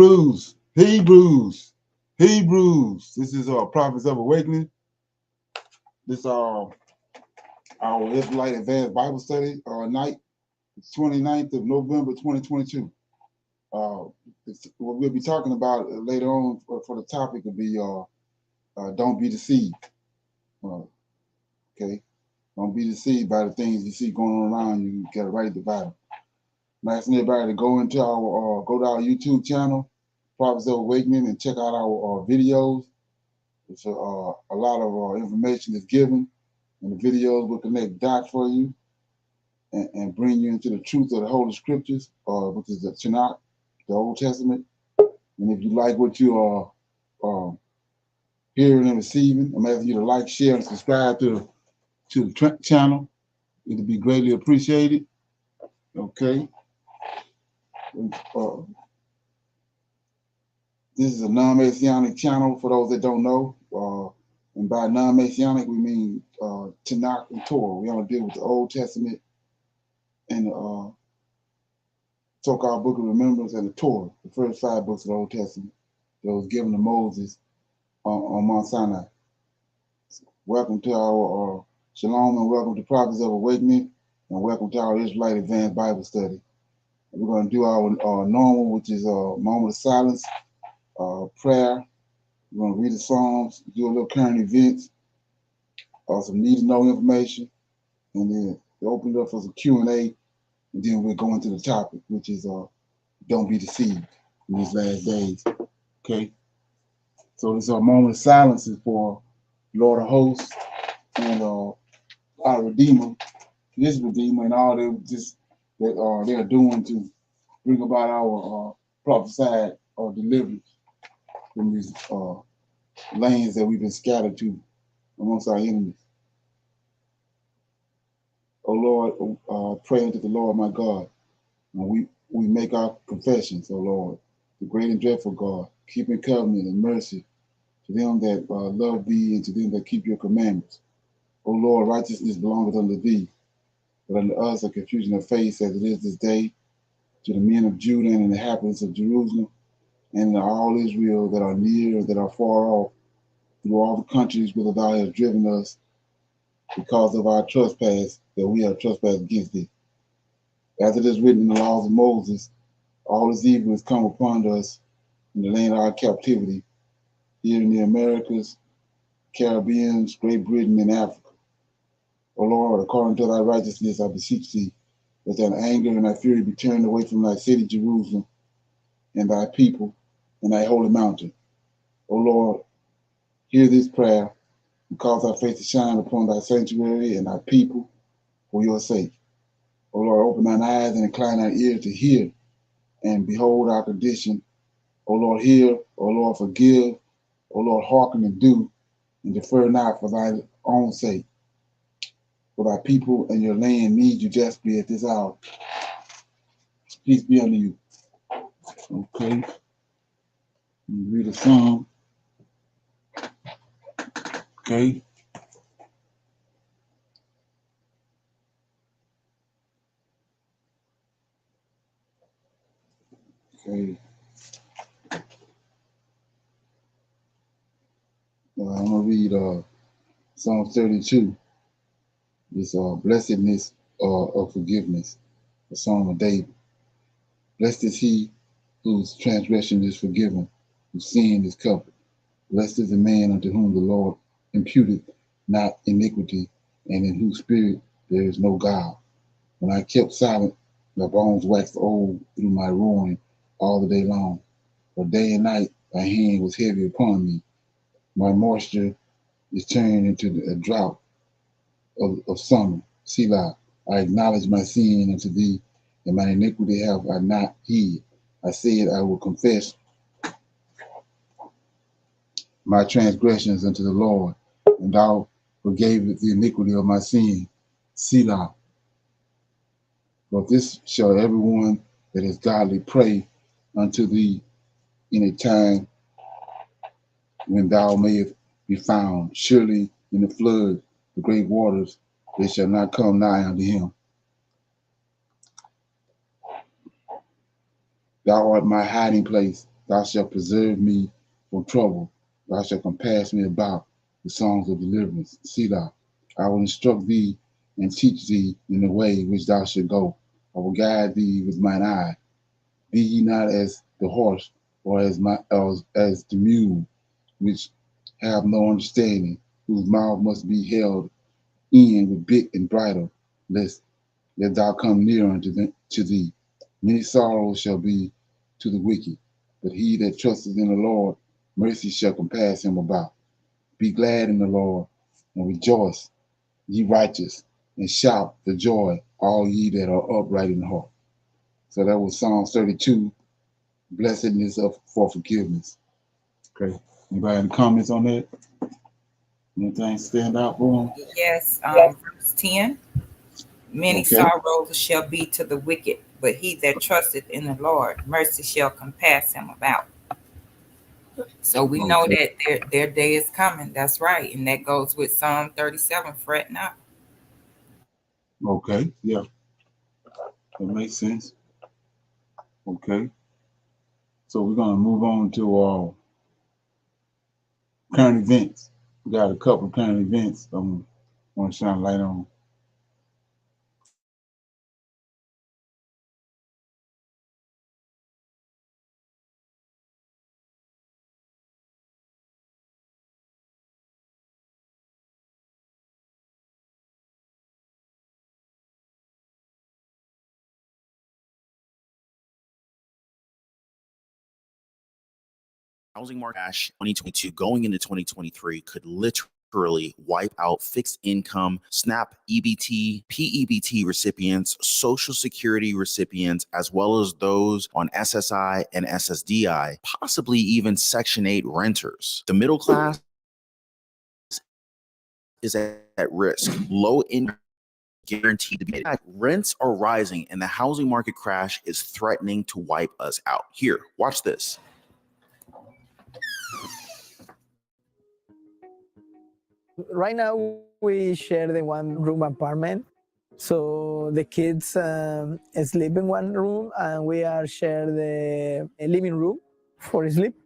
Hebrews. This is our Prophets of Awakening. This is our Israelite Advanced Bible Study night, 29th of November, 2022. What we'll be talking about later on for the topic will be don't be deceived. Okay, don't be deceived by the things you see going on around you. You got to write the Bible. I'm asking everybody to go to our YouTube channel, Prophets of Awakening, and check out our videos. It's a lot of information is given, and the videos will connect dots for you and bring you into the truth of the Holy Scriptures, which is the Tanak, the Old Testament. And if you like what you are hearing and receiving, I'm asking you to like, share, and subscribe to the channel. It'll be greatly appreciated. Okay. This is a non-Messianic channel for those that don't know. And by non-Messianic, we mean Tanak and Torah. We only deal with the Old Testament and the so-called Book of Remembrance and the Torah, the first 5 books of the Old Testament that was given to Moses on Mount Sinai. Welcome to our Shalom, and welcome to Prophets of Awakening, and welcome to our Israelite Advanced Bible Study. We're going to do our normal, which is a moment of silence, prayer. We're going to read the Psalms, do a little current events, some need-to-know information, and then we open it up for some Q&A, and then we'll go into the topic, which is don't be deceived in these last days. Okay? So this moment of silence is for Lord of Hosts and our Redeemer, this Redeemer, and all they are doing to bring about our prophesied deliverance from these lands that we've been scattered to amongst our enemies. O Lord, pray unto the Lord my God, and we make our confessions, O Lord, the great and dreadful God, keeping covenant and mercy to them that love thee and to them that keep your commandments. O Lord, righteousness belongeth unto thee, but unto us a confusion of face as it is this day, to the men of Judah and the inhabitants of Jerusalem, and to all Israel that are near and that are far off, through all the countries whither thou hast driven us, because of our trespass, that we have trespassed against thee. As it is written in the laws of Moses, all this evil is come upon us in the land of our captivity, here in the Americas, Caribbean, Great Britain, and Africa. O Lord, according to thy righteousness, I beseech thee, that thine anger and thy fury be turned away from thy city, Jerusalem, and thy people, and thy holy mountain. O Lord, hear this prayer, and cause thy face to shine upon thy sanctuary and thy people for your sake. O Lord, open thine eyes and incline thine ears to hear, and behold our condition. O Lord, hear. O Lord, forgive. O Lord, hearken and do, and defer not for thy own sake. For thy people and your land need you desperately at this hour. Peace be unto you. Okay. Read a psalm. Okay. Okay. I'm gonna read Psalm 32. This blessedness of forgiveness, the Psalm of David. Blessed is he whose transgression is forgiven, whose sin is covered. Blessed is the man unto whom the Lord imputeth not iniquity, and in whose spirit there is no guile. When I kept silent, my bones waxed old through my ruin all the day long. For day and night thy hand was heavy upon me. My moisture is turned into a drought of summer. Selah, I acknowledge my sin unto thee, and my iniquity have I not hid. I said, I will confess my transgressions unto the Lord, and thou forgavest the iniquity of my sin. Selah. For this shall everyone that is godly pray unto thee in a time when thou mayest be found. Surely in the flood, the great waters, they shall not come nigh unto him. Thou art my hiding place. Thou shalt preserve me from trouble. Thou shalt compass me about with songs of deliverance. Selah. I will instruct thee and teach thee in the way which thou shalt go. I will guide thee with mine eye. Be ye not as the horse, or as the mule, which have no understanding, whose mouth must be held in with bit and bridle, lest thou come near to thee. Many sorrows shall be to the wicked, but he that trusteth in the Lord, mercy shall compass him about. Be glad in the Lord, and rejoice, ye righteous, and shout for joy, all ye that are upright in heart. So that was Psalm 32, blessedness for forgiveness. Okay. Anybody any comments on that? Anything stand out for them? Yes, verse 10. Many Okay. sorrows shall be to the wicked, but he that trusteth in the Lord, mercy shall compass him about. So we know Okay. that their day is coming. That's right. And that goes with Psalm 37, fret not. Okay. Yeah. That makes sense. Okay. So we're gonna move on to current events. We got a couple of current events I'm gonna shine a light on. Housing market crash 2022 going into 2023 could literally wipe out fixed income, SNAP, EBT, PEBT recipients, Social Security recipients, as well as those on SSI and SSDI, possibly even Section 8 renters. The middle class is at risk. Low income guaranteed to be made. Rents are rising and the housing market crash is threatening to wipe us out. Here, watch this. Right now we share the one room apartment, so the kids sleep in one room and we are share the living room for sleep.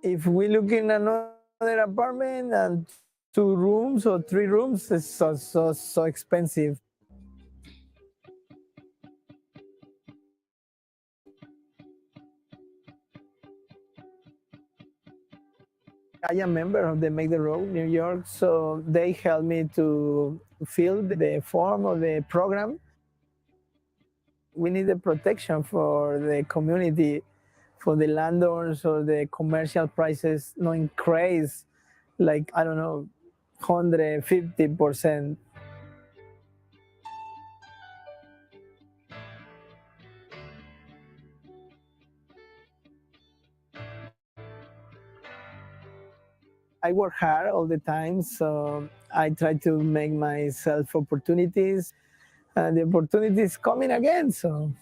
If we look in another apartment and 2 rooms or 3 rooms, it's so expensive. I am member of the Make the Road New York, so they help me to fill the form of the program. We need the protection for the community, for the landlords, or the commercial prices not increase like, I don't know, 150%. I work hard all the time, so I try to make myself opportunities, and the opportunity is coming again. So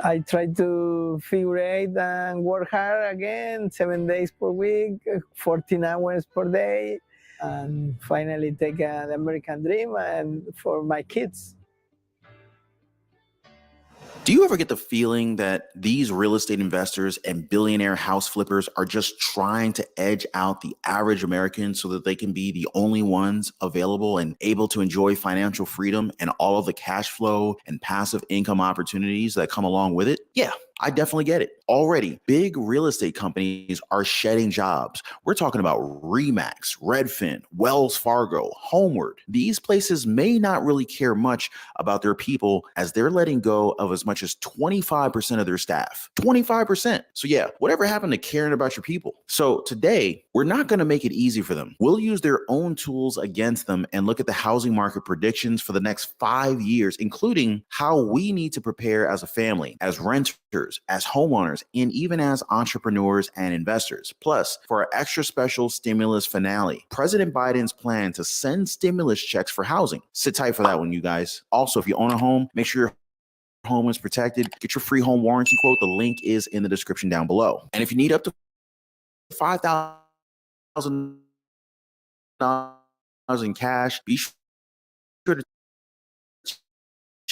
I try to figure out and work hard again, 7 days per week, 14 hours per day, and finally take an American dream and for my kids. Do you ever get the feeling that these real estate investors and billionaire house flippers are just trying to edge out the average American so that they can be the only ones available and able to enjoy financial freedom and all of the cash flow and passive income opportunities that come along with it? Yeah, I definitely get it. Already, big real estate companies are shedding jobs. We're talking about Remax, Redfin, Wells Fargo, Homeward. These places may not really care much about their people as they're letting go of as much as 25% of their staff. 25%. So yeah, whatever happened to caring about your people? So today, we're not going to make it easy for them. We'll use their own tools against them and look at the housing market predictions for the next 5 years, including how we need to prepare as a family, as renters, as homeowners, and even as entrepreneurs and investors. Plus, for our extra special stimulus finale, President Biden's plan to send stimulus checks for housing. Sit tight for that one, you guys. Also, if you own a home, make sure your home is protected. Get your free home warranty quote. The link is in the description down below. And if you need up to $5,000 in cash, be sure to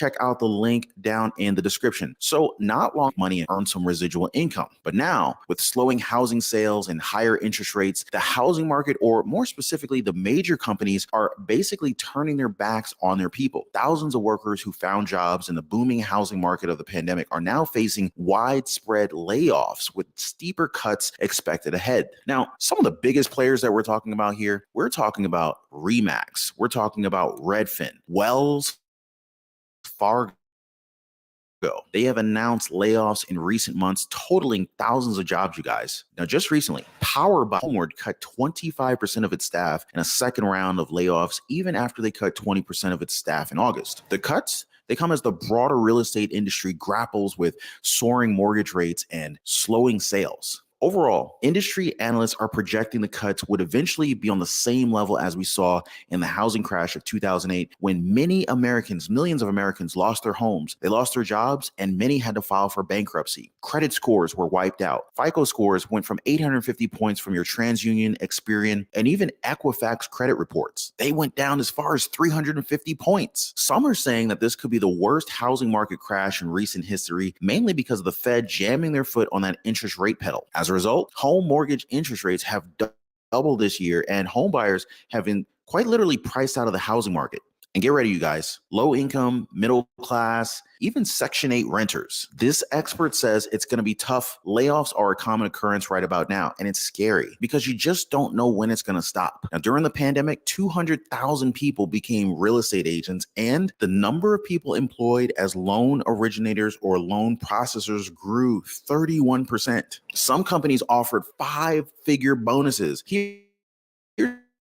check out the link down in the description. So not long money and earn some residual income. But now with slowing housing sales and higher interest rates, the housing market, or more specifically, the major companies, are basically turning their backs on their people. Thousands of workers who found jobs in the booming housing market of the pandemic are now facing widespread layoffs with steeper cuts expected ahead. Now, some of the biggest players that we're talking about here, we're talking about Remax, we're talking about Redfin, Wells Fargo. They have announced layoffs in recent months, totaling thousands of jobs, you guys. Now, just recently, Power by Homeward cut 25% of its staff in a second round of layoffs, even after they cut 20% of its staff in August. The cuts, they come as the broader real estate industry grapples with soaring mortgage rates and slowing sales. Overall, industry analysts are projecting the cuts would eventually be on the same level as we saw in the housing crash of 2008, when many Americans, millions of Americans, lost their homes, they lost their jobs, and many had to file for bankruptcy. Credit scores were wiped out. FICO scores went from 850 points from your TransUnion, Experian, and even Equifax credit reports. They went down as far as 350 points. Some are saying that this could be the worst housing market crash in recent history, mainly because of the Fed jamming their foot on that interest rate pedal. As a result, home mortgage interest rates have doubled this year, and home buyers have been quite literally priced out of the housing market. And get ready, you guys, low income, middle class, even Section 8 renters. This expert says it's going to be tough. Layoffs are a common occurrence right about now, and it's scary because you just don't know when it's going to stop. Now, during the pandemic, 200,000 people became real estate agents, and the number of people employed as loan originators or loan processors grew 31%. Some companies offered 5-figure bonuses. Here's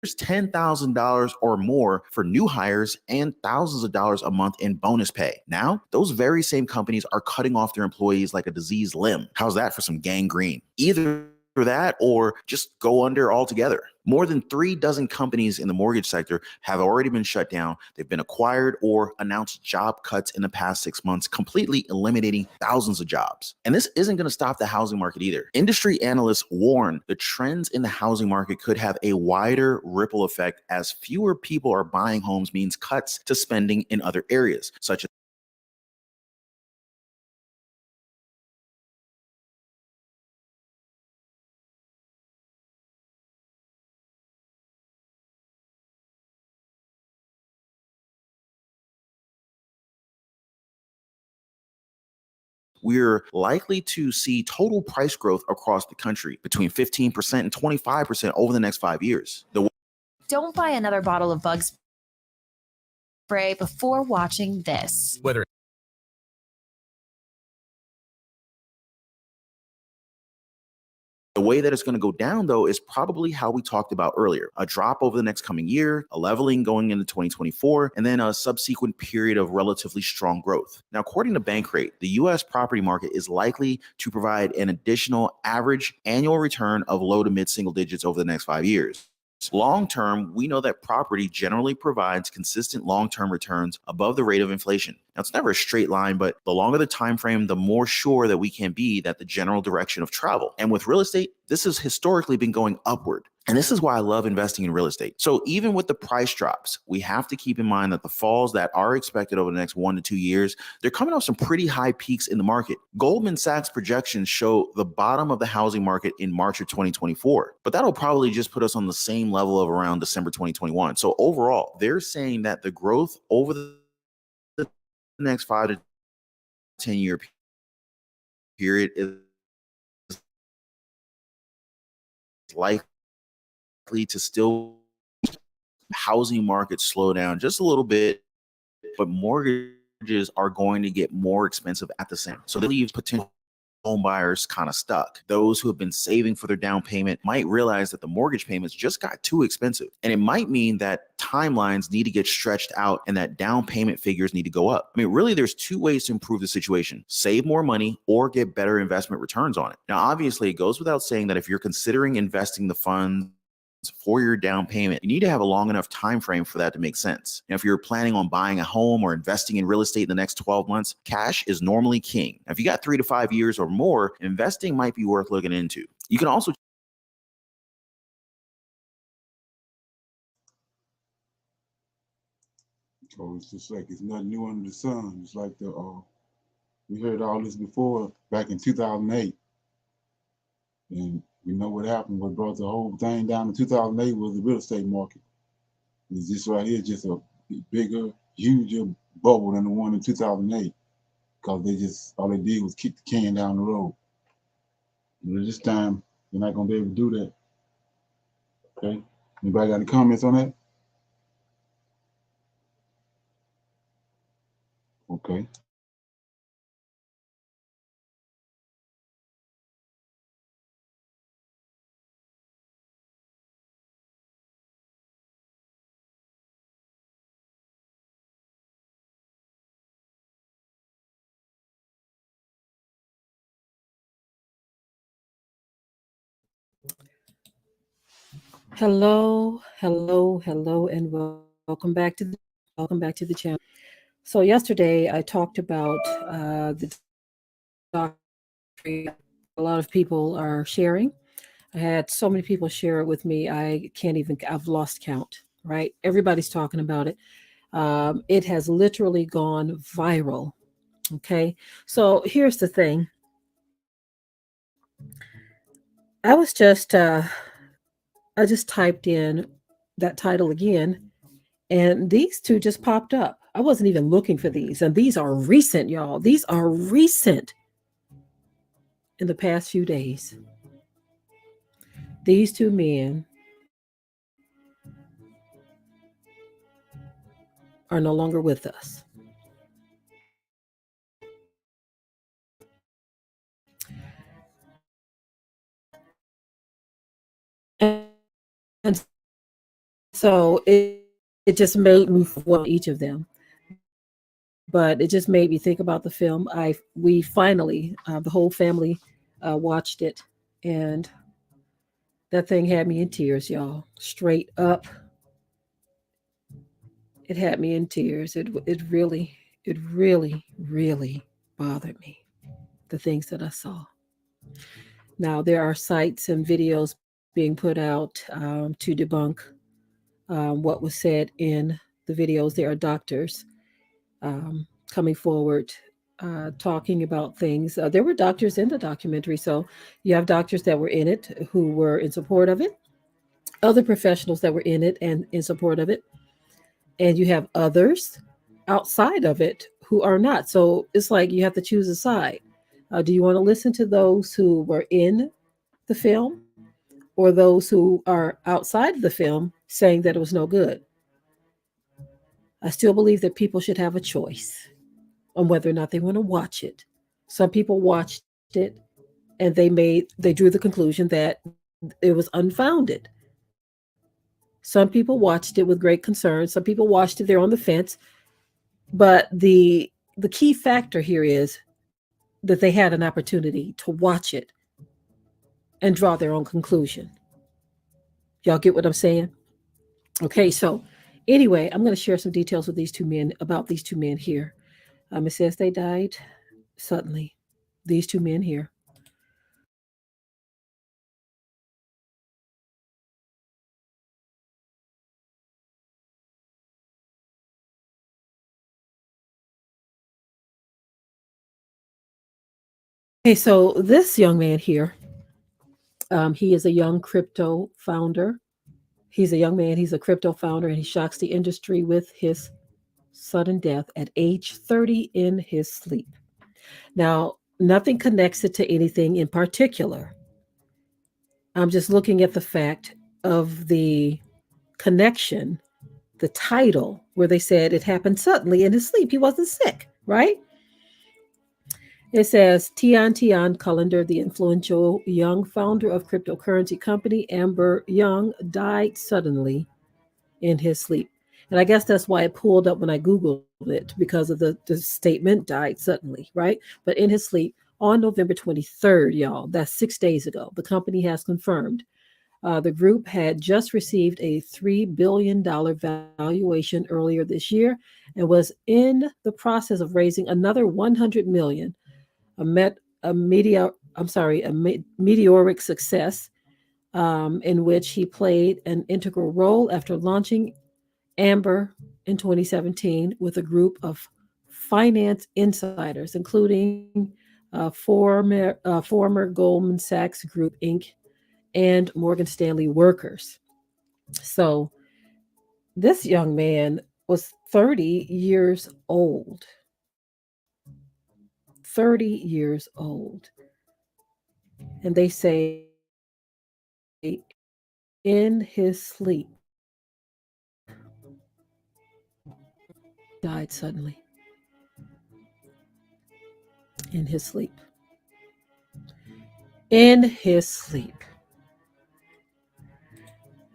$10,000 or more for new hires and thousands of dollars a month in bonus pay. Now, those very same companies are cutting off their employees like a diseased limb. How's that for some gangrene? Either that or just go under altogether. More than 36 companies in the mortgage sector have already been shut down. They've been acquired or announced job cuts in the past 6 months, completely eliminating thousands of jobs. And this isn't going to stop the housing market either. Industry analysts warn the trends in the housing market could have a wider ripple effect, as fewer people are buying homes means cuts to spending in other areas, such as we're likely to see total price growth across the country between 15% and 25% over the next 5 years. Don't buy another bottle of bug spray before watching this. Whether the way that it's going to go down, though, is probably how we talked about earlier. A drop over the next coming year, a leveling going into 2024, and then a subsequent period of relatively strong growth. Now, according to Bankrate, the U.S. property market is likely to provide an additional average annual return of low to mid single digits over the next 5 years. Long term, we know that property generally provides consistent long-term returns above the rate of inflation. Now, it's never a straight line, but the longer the time frame, the more sure that we can be that the general direction of travel. And with real estate, this has historically been going upward. And this is why I love investing in real estate. So even with the price drops, we have to keep in mind that the falls that are expected over the next 1 to 2 years, they're coming off some pretty high peaks in the market. Goldman Sachs projections show the bottom of the housing market in March of 2024, but that'll probably just put us on the same level of around December 2021. So overall, they're saying that the growth over the next 5 to 10 year period is likely to still housing market slow down just a little bit, but mortgages are going to get more expensive at the same. So that leaves potential home buyers kind of stuck. Those who have been saving for their down payment might realize that the mortgage payments just got too expensive. And it might mean that timelines need to get stretched out and that down payment figures need to go up. I mean, really, there's 2 ways to improve the situation: save more money or get better investment returns on it. Now, obviously, it goes without saying that if you're considering investing the funds for your down payment, you need to have a long enough time frame for that to make sense. Now, if you're planning on buying a home or investing in real estate in the next 12 months, cash is normally king. Now, if you got 3 to 5 years or more, investing might be worth looking into. You can also So it's just like it's nothing new under the sun. It's like we heard all this before back in 2008, and we know what happened. What brought the whole thing down in 2008 was the real estate market. It's this right here, just a bigger, huger bubble than the one in 2008, because they just all they did was kick the can down the road. But this time, you're not gonna be able to do that. Okay. Anybody got any comments on that? Okay. Hello, and welcome back to the channel. So yesterday I talked about the documentary a lot of people are sharing. I had so many people share it with me. I've lost count, right? Everybody's talking about it. It has literally gone viral. Okay. So here's the thing. I was just, I just typed in that title again, and these two just popped up. I wasn't even looking for these. And these are recent, y'all. These are recent in the past few days. These two men are no longer with us. And so it just made me want each of them. But it just made me think about the film. We finally, the whole family, watched it, and that thing had me in tears, y'all. Straight up, it had me in tears. It really bothered me. The things that I saw. Now there are sites and videos being put out to debunk what was said in the videos. There are doctors coming forward talking about things. There were doctors in the documentary, so you have doctors that were in it who were in support of it, other professionals that were in it and in support of it, and you have others outside of it who are not. So it's like you have to choose a side. Do you want to listen to those who were in the film or those who are outside of the film saying that it was no good? I still believe that people should have a choice on whether or not they want to watch it. Some people watched it and they drew the conclusion that it was unfounded. Some people watched it with great concern. Some people watched it, they're on the fence. But the key factor here is that they had an opportunity to watch it and draw their own conclusion. Y'all get what I'm saying? Okay, so anyway, I'm going to share some details with these two men about these two men here. It says they died suddenly. These two men here. Okay, so this young man here, he is a young crypto founder. He's a young man, he's a crypto founder, and he shocks the industry with his sudden death at age 30 in his sleep. Now, nothing connects it to anything in particular. I'm just looking at the fact of the connection, the title, where they said it happened suddenly in his sleep. He wasn't sick, right? It says Tian Cullender, the influential young founder of cryptocurrency company Amber Young, died suddenly in his sleep. And I guess that's why it pulled up when I Googled it because of the statement died suddenly, right? But in his sleep on November 23rd, y'all, that's 6 days ago, the company has confirmed. The group had just received a $3 billion valuation earlier this year and was in the process of raising another 100 million, a met a media I'm sorry, a meteoric success in which he played an integral role after launching Amber in 2017 with a group of finance insiders, including former Goldman Sachs Group Inc. and Morgan Stanley workers. So this young man was 30 years old. 30 years old. And they say in his sleep, died suddenly. In his sleep. In his sleep.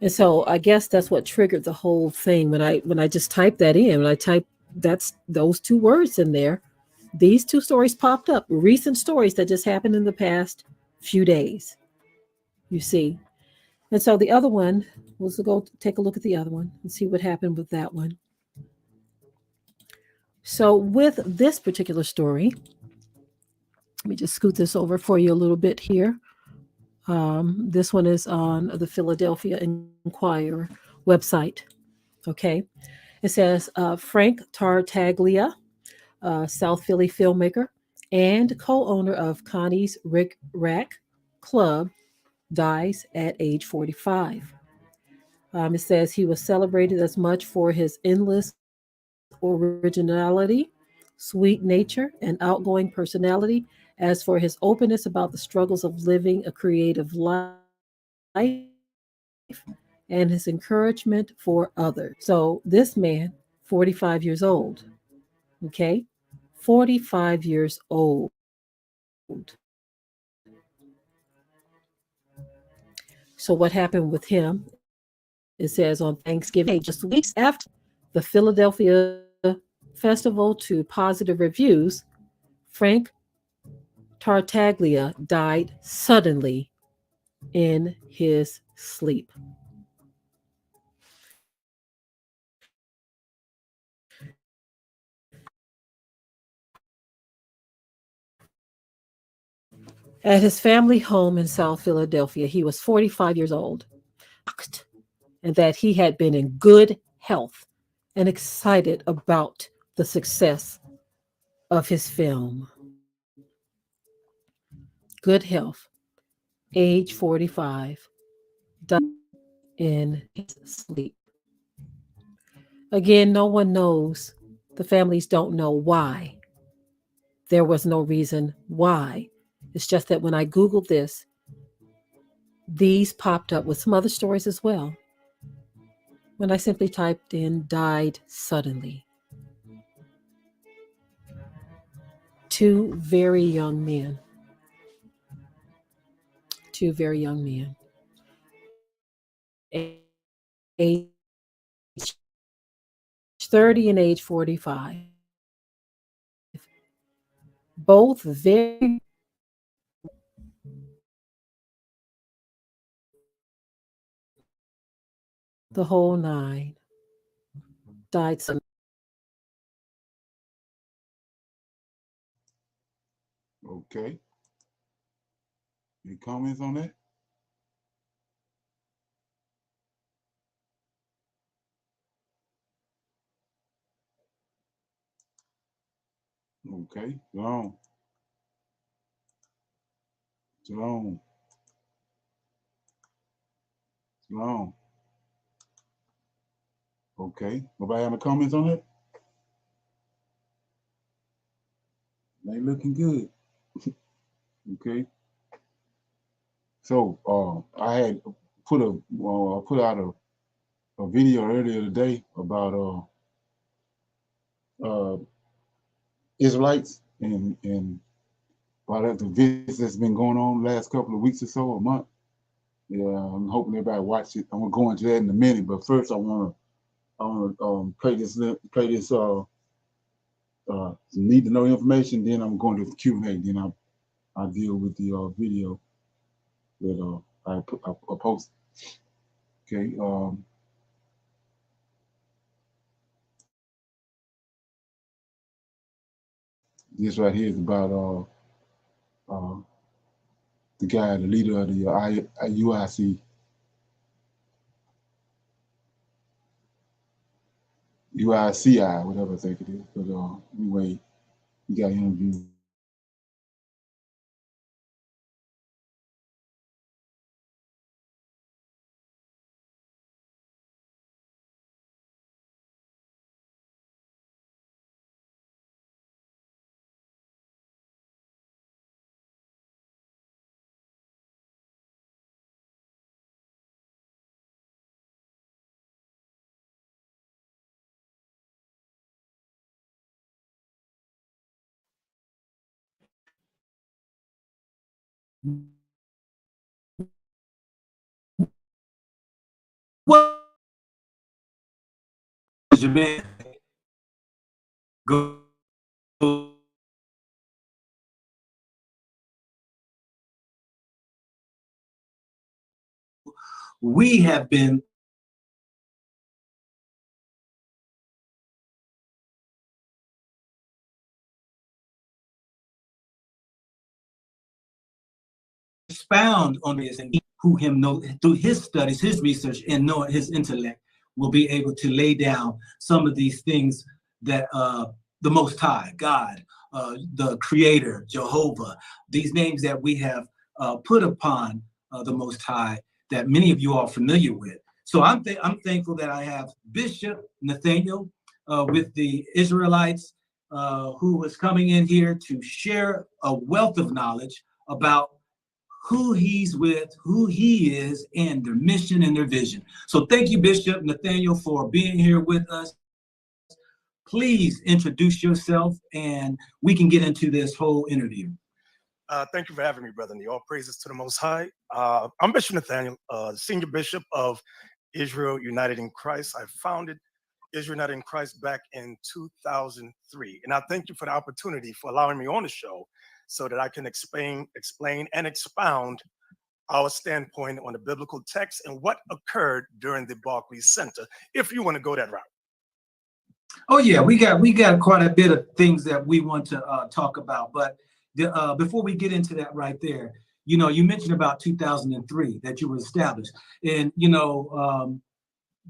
And so I guess that's what triggered the whole thing when I just typed that in. When I typed that's those two words in there, these two stories popped up, recent stories that just happened in the past few days. You see. And so the other one, let's go take a look at the other one and see what happened with that one. So with this particular story, let me just scoot this over for you a little bit here. This one is on the Philadelphia Inquirer website. Okay. It says Frank Tartaglia, South Philly filmmaker and co owner of Connie's Rick Rack Club, dies at age 45. It says he was celebrated as much for his endless originality, sweet nature, and outgoing personality as for his openness about the struggles of living a creative life and his encouragement for others. So, this man, 45 years old, okay, 45 years old. So, what happened with him? It says on Thanksgiving Day, just weeks after the Philadelphia Festival to positive reviews, Frank Tartaglia died suddenly in his sleep. At his family home in South Philadelphia, he was 45 years old, and that he had been in good health and excited about the success of his film. Good health, age 45, died in his sleep. Again, no one knows. The families don't know why. There was no reason why. It's just that when I Googled this, these popped up with some other stories as well. When I simply typed in died suddenly. Two very young men. Two very young men. Age 30 and age 45. Both very the whole nine. Died suddenly. Okay. Any comments on that? Okay. Shalom. Shalom. Shalom. Okay. Nobody have any comments on it? They looking good. Okay. So I had put out a video earlier today about Israelites and about the visits that's been going on the last couple of weeks or so, a month. Yeah, I'm hoping everybody watch it. I'm gonna go into that in a minute, but first I wanna play this need to know information. Then I'm going to the Q&A. Then I'll deal with the video that I posted. Okay. This right here is about the guy, the leader of the UIC. UICI, whatever I think it is. But anyway, you got interviewed. What is your man? Go. We have been expound on this, and who him know through his studies, his research, and knowing his intellect will be able to lay down some of these things that the Most High, God, the Creator, Jehovah, these names that we have put upon the Most High that many of you are familiar with. So I'm thankful that I have Bishop Nathaniel with the Israelites who is coming in here to share a wealth of knowledge about who he's with, who he is, and their mission and their vision. So thank you, Bishop Nathaniel, for being here with us. Please introduce yourself and we can get into this whole interview. Thank you for having me, Brother Neil. All praises to the Most High. I'm Bishop Nathaniel, Senior Bishop of Israel United in Christ. I founded Israel United in Christ back in 2003. And I thank you for the opportunity for allowing me on the show so that I can explain and expound our standpoint on the biblical text and what occurred during the Barclays Center, if you want to go that route. Oh yeah, we got quite a bit of things that we want to talk about. But before we get into that right there, you know, you mentioned about 2003 that you were established. And, you know,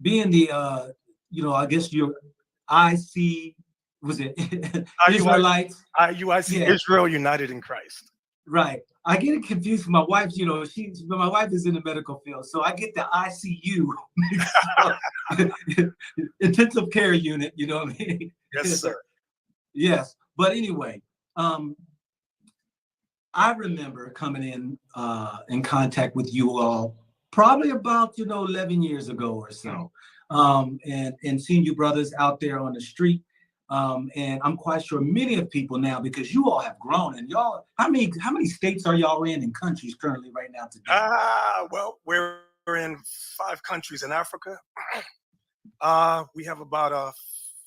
being the, you know, I guess your IC, was it Israelites? IUIC, yeah. Israel United in Christ. Right. I get it confused with my wife, you know, my wife is in the medical field, so I get the ICU, intensive care unit, you know what I mean? Yes, sir. Yes. But anyway, I remember coming in contact with you all probably about, you know, 11 years ago or so, and seeing you brothers out there on the street. And I'm quite sure many of people now, because you all have grown, and y'all, how many states are y'all in and countries currently right now today? Well, we're in 5 countries in Africa. We have about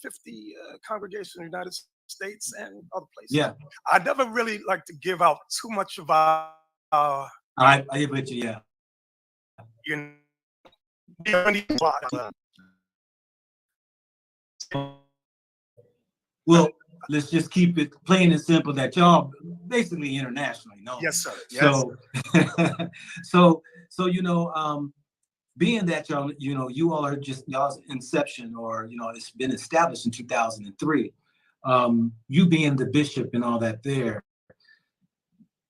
50 congregations in the United States and other places. Yeah. I never really like to give out too much of our I bet you, yeah. You know, well, let's just keep it plain and simple that y'all basically internationally known. Yes, sir. Yes, so, so you know, being that y'all, you know, you all are just y'all's inception, or you know, it's been established in 2003. You being the bishop and all that there,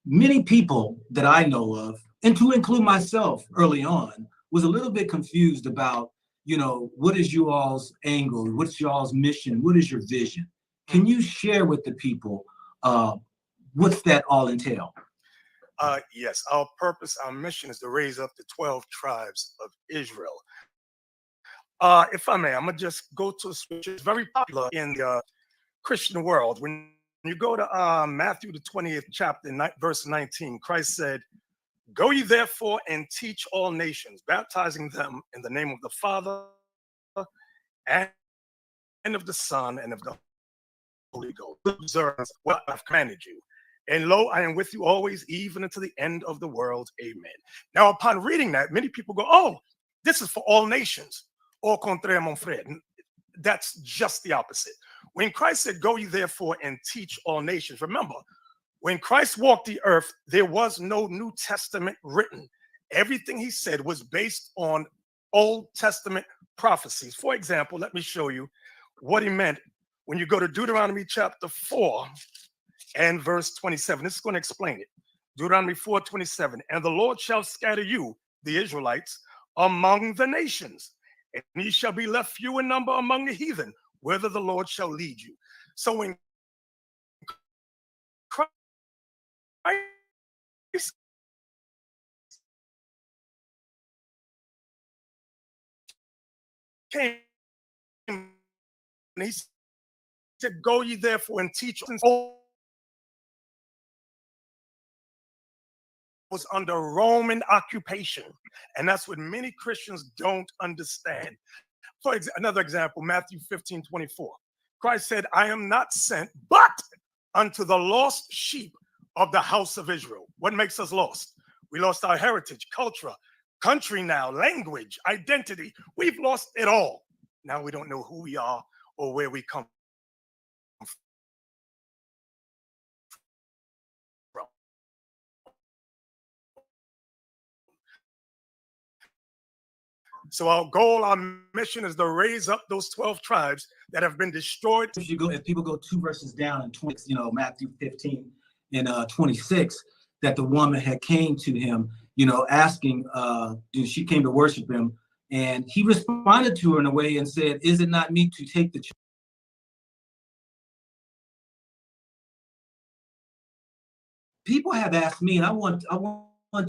many people that I know of, and to include myself early on, was a little bit confused about, you know, what is you all's angle, what's y'all's mission, what is your vision? Can you share with the people what's that all entail? Yes, our purpose, our mission is to raise up the 12 tribes of Israel. If I may, I'm gonna just go to a scripture. It's very popular in the Christian world. When you go to Matthew the 20th chapter, verse 19, Christ said, "Go ye therefore and teach all nations, baptizing them in the name of the Father and of the Son and of the Holy Ghost. Observe what I've commanded you. And lo, I am with you always, even unto the end of the world. Amen." Now, upon reading that, many people go, "Oh, this is for all nations." Au contraire, mon frère. That's just the opposite. When Christ said, "Go ye therefore and teach all nations," remember, when Christ walked the earth, there was no New Testament written. Everything he said was based on Old Testament prophecies. For example, let me show you. what he meant. When you go to Deuteronomy chapter 4 and verse 27, this is going to explain it. Deuteronomy 4:27, and the Lord shall scatter you, the Israelites, among the nations, and ye shall be left few in number among the heathen, whither the Lord shall lead you. So when Christ came, and he said, go ye therefore and teach. Was under Roman occupation. And that's what many Christians don't understand. For another example, Matthew 15:24. Christ said, I am not sent but unto the lost sheep of the house of Israel. What makes us lost? We lost our heritage, culture, country now, language, identity. We've lost it all. Now we don't know who we are or where we come from. So our goal, our mission is to raise up those 12 tribes that have been destroyed. If people go 2 verses down in 20, Matthew 15 and 26, that the woman had came to him, asking, she came to worship him, and he responded to her in a way and said, is it not meet to take the people have asked me, and I want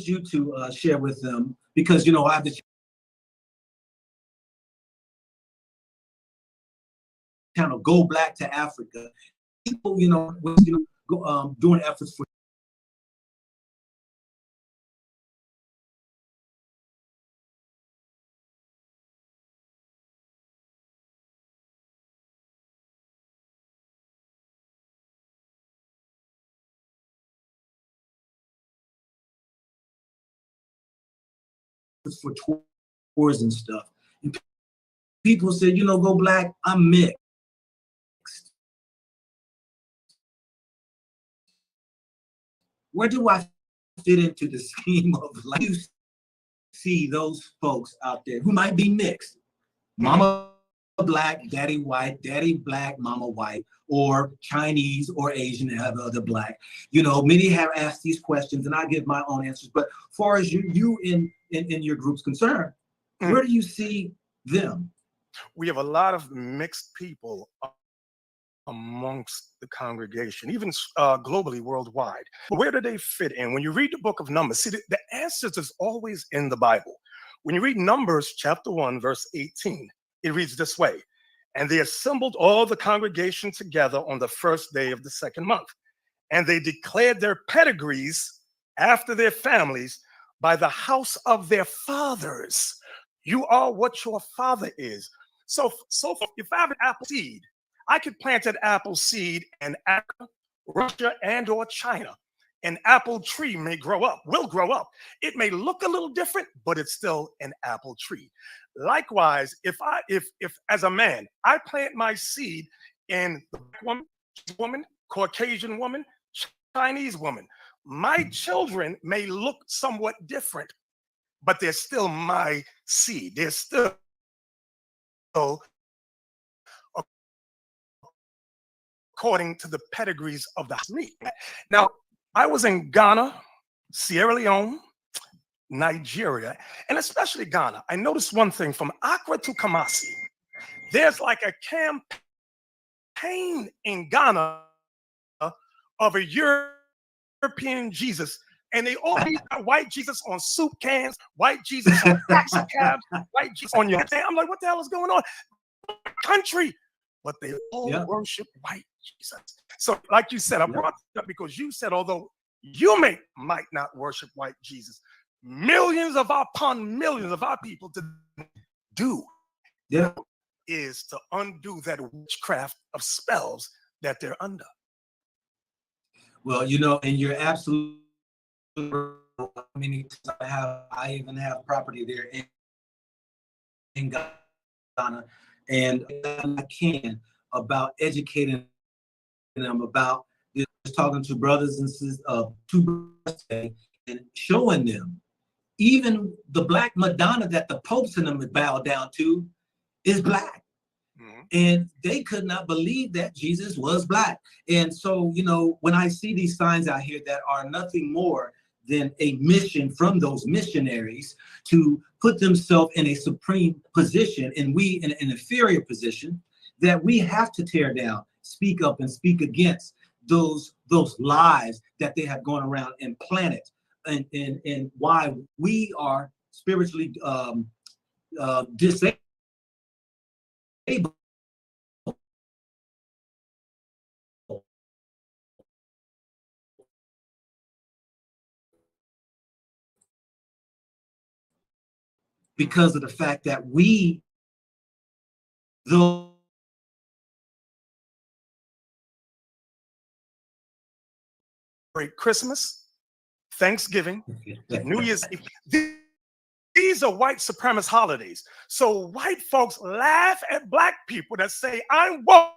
you to share with them, because I have the kind of go black to Africa. People, doing efforts for tours and stuff. And people said, go black, I'm mixed. Where do I fit into the scheme of life? You see those folks out there who might be mixed. Mama black, daddy white, daddy black, mama white, or Chinese or Asian, and have other black. Many have asked these questions, and I give my own answers. But as far as you in your group's concerned, where do you see them? We have a lot of mixed people amongst the congregation, even globally, worldwide. Where do they fit in? When you read the book of Numbers, see, the answers is always in the Bible. When you read Numbers chapter 1, verse 18, it reads this way, and they assembled all the congregation together on the first day of the second month, and they declared their pedigrees after their families by the house of their fathers. You are what your father is. So if I have an apple seed, I could plant an apple seed in Africa, Russia, and or China. An apple tree will grow up. It may look a little different, but it's still an apple tree. Likewise, if as a man, I plant my seed in the black woman, Caucasian woman, Chinese woman, my children may look somewhat different, but they're still my seed. They're still according to the pedigrees of the meat. Now, I was in Ghana, Sierra Leone, Nigeria, and especially Ghana. I noticed one thing from Accra to Kumasi. There's like a campaign in Ghana of a European Jesus, and they all got white Jesus on soup cans, white Jesus on taxi cabs, white Jesus on your hand. I'm like, what the hell is going on? Country, but they all worship white Jesus. So, like you said, I brought it up because you said, although you might not worship white Jesus, millions upon millions of our people do. Is to undo that witchcraft of spells that they're under. Well, and you're absolutely. I even have property there in Ghana, and I can about educating them about this, talking to brothers and sisters and showing them even the black Madonna that the popes in them bow down to is black. And they could not believe that Jesus was black. And so, you know, when I see these signs out here that are nothing more than a mission from those missionaries to put themselves in a supreme position and we in an inferior position, that we have to tear down, speak up and speak against those lies that they have gone around and planted, and why we are spiritually disabled because of the fact that we, though Christmas, Thanksgiving, New Year's Eve. These are white supremacist holidays. So white folks laugh at black people that say, I'm woke.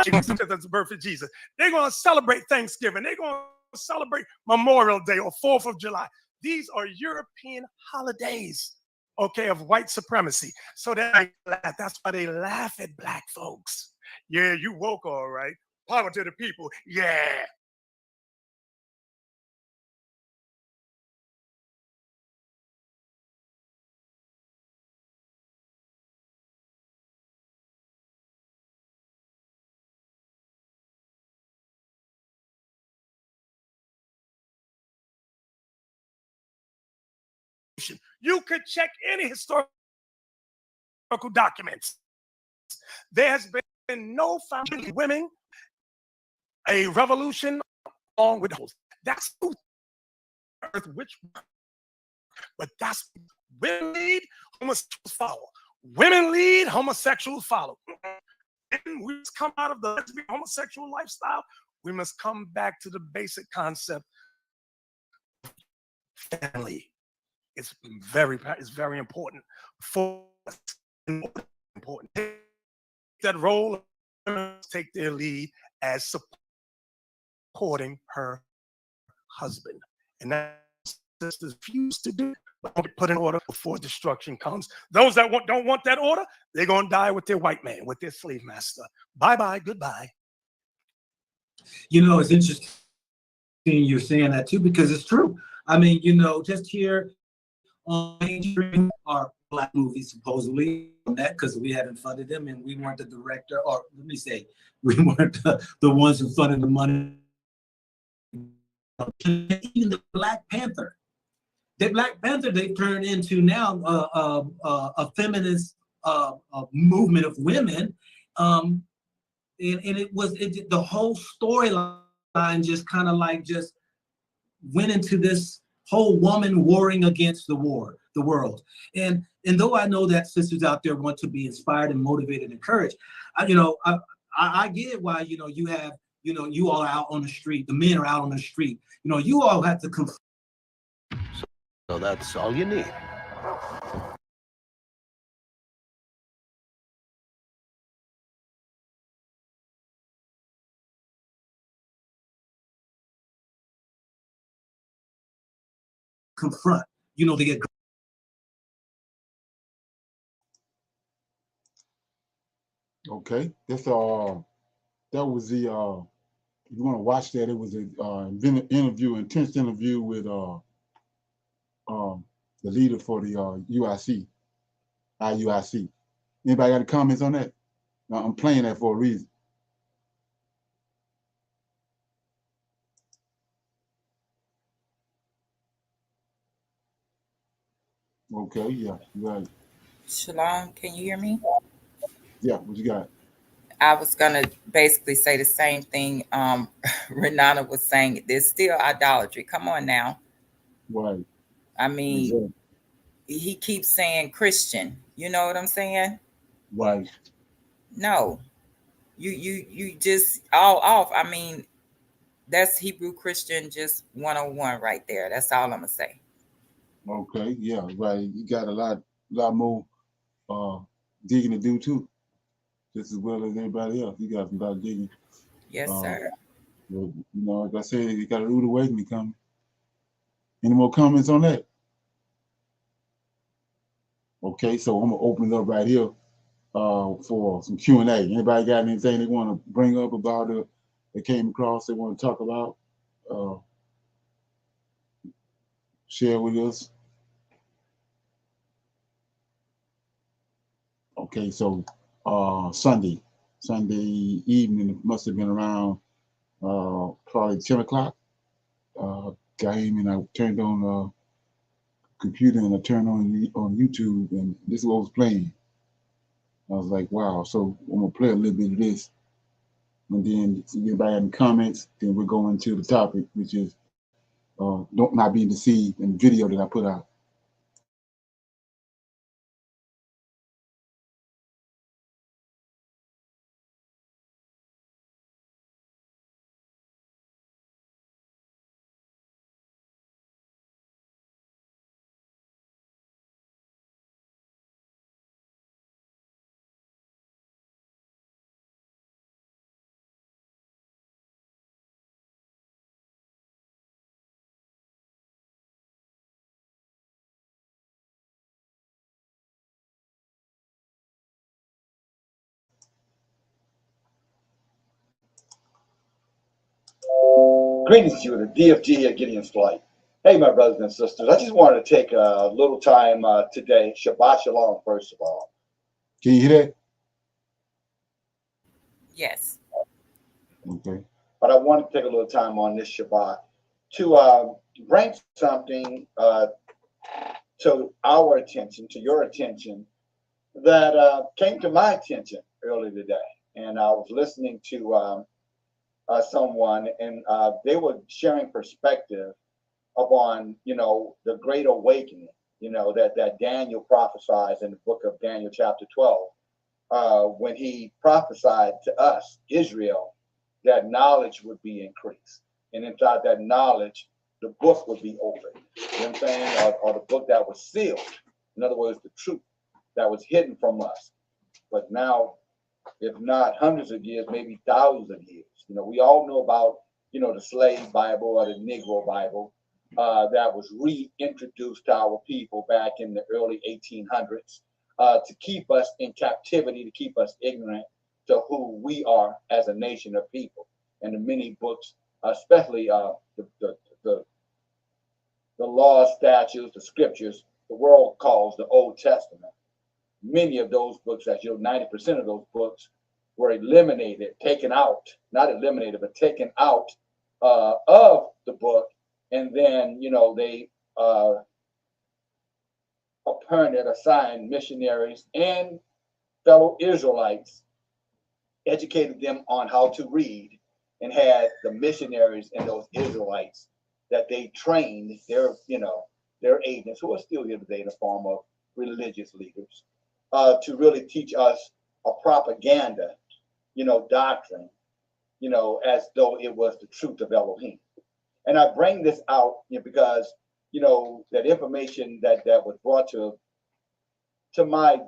That's the birth of Jesus. They're going to celebrate Thanksgiving. They're going to celebrate Memorial Day or 4th of July. These are European holidays, okay, of white supremacy. So that's why they laugh at black folks. Yeah, you woke, all right. Power to the people. Yeah. You could check any historical documents. There has been no founding women, a revolution along with those. That's earth, which, but that's women lead, homosexuals follow. Women lead, homosexuals follow. And we must come out of the lesbian homosexual lifestyle. We must come back to the basic concept of family. It's very important for us. Important. Take that role, take their lead as supporting her husband. And that sisters refuse to do, but put in order before destruction comes. Those that don't want that order, they're going to die with their white man, with their slave master. Bye-bye, goodbye. You know, it's interesting you're saying that too, because it's true. I mean, you know, just here on mainstream are black movies supposedly on that because we haven't funded them and we weren't the director, or let me say, we weren't the ones who funded the money. Even the Black Panther. The Black Panther, they've turned into now a feminist movement of women. And the whole storyline just kind of like just went into this whole woman warring against the world. And though I know that sisters out there want to be inspired and motivated and encouraged, I get why, you know, you have, you know, you all are out on the street, the men are out on the street, you know, you all have to So that's all you need. confront, you know, they get. Okay, that's that was the if you want to watch that, it was a intense interview with the leader for the UIC, IUIC. Anybody got any comments on that? No, I'm playing that for a reason. Okay, yeah, right. Shalom, can you hear me? Yeah, what you got? I was gonna basically say the same thing Renata was saying. There's still idolatry. Come on now. Right. I mean, exactly. He keeps saying Christian. You know what I'm saying? Right. No. You just all off. I mean, that's Hebrew Christian just 101 right there. That's all I'm gonna say. Okay, yeah, right. You got a lot more digging to do too, just as well as anybody else. You got a lot of digging. Yes, sir. But, you know, like I said, you got a rude awakening coming. Any more comments on that? Okay, so I'm gonna open it up right here. for some Q&A. Anybody got anything they want to bring up about it? They came across, they want to talk about, share with us. Okay, so Sunday evening, it must have been around probably 10 o'clock. Came and I turned on the computer and I turned on YouTube, and this is what was playing. I was like, wow. So I'm gonna play a little bit of this, and then if anybody have any comments, then we're going to the topic, which is don't not be deceived in the video that I put out. Greetings to you, the DFG at Gideon's Flight. Hey, my brothers and sisters, I just wanted to take a little time today. Shabbat Shalom, first of all. Can you hear that? Yes. Okay. But I want to take a little time on this Shabbat to bring something to our attention, to your attention, that came to my attention earlier today. And I was listening to someone, and they were sharing perspective upon, the Great Awakening, that Daniel prophesies in the book of Daniel chapter 12, when he prophesied to us, Israel, that knowledge would be increased. And inside that knowledge, the book would be opened. You know what I'm saying? Or the book that was sealed. In other words, the truth that was hidden from us. But now, if not hundreds of years, maybe thousands of years. We all know about, the slave Bible or the Negro Bible that was reintroduced to our people back in the early 1800s to keep us in captivity, to keep us ignorant to who we are as a nation of people. And the many books, especially the laws, statutes, the scriptures, the world calls the Old Testament. Many of those books, as 90% of those books were eliminated, taken out, not eliminated, but taken out of the book. And then, they appointed, assigned missionaries and fellow Israelites, educated them on how to read, and had the missionaries and those Israelites that they trained, their agents, who are still here today in the form of religious leaders, to really teach us a propaganda, doctrine, as though it was the truth of Elohim. And I bring this out because, that information that was brought to my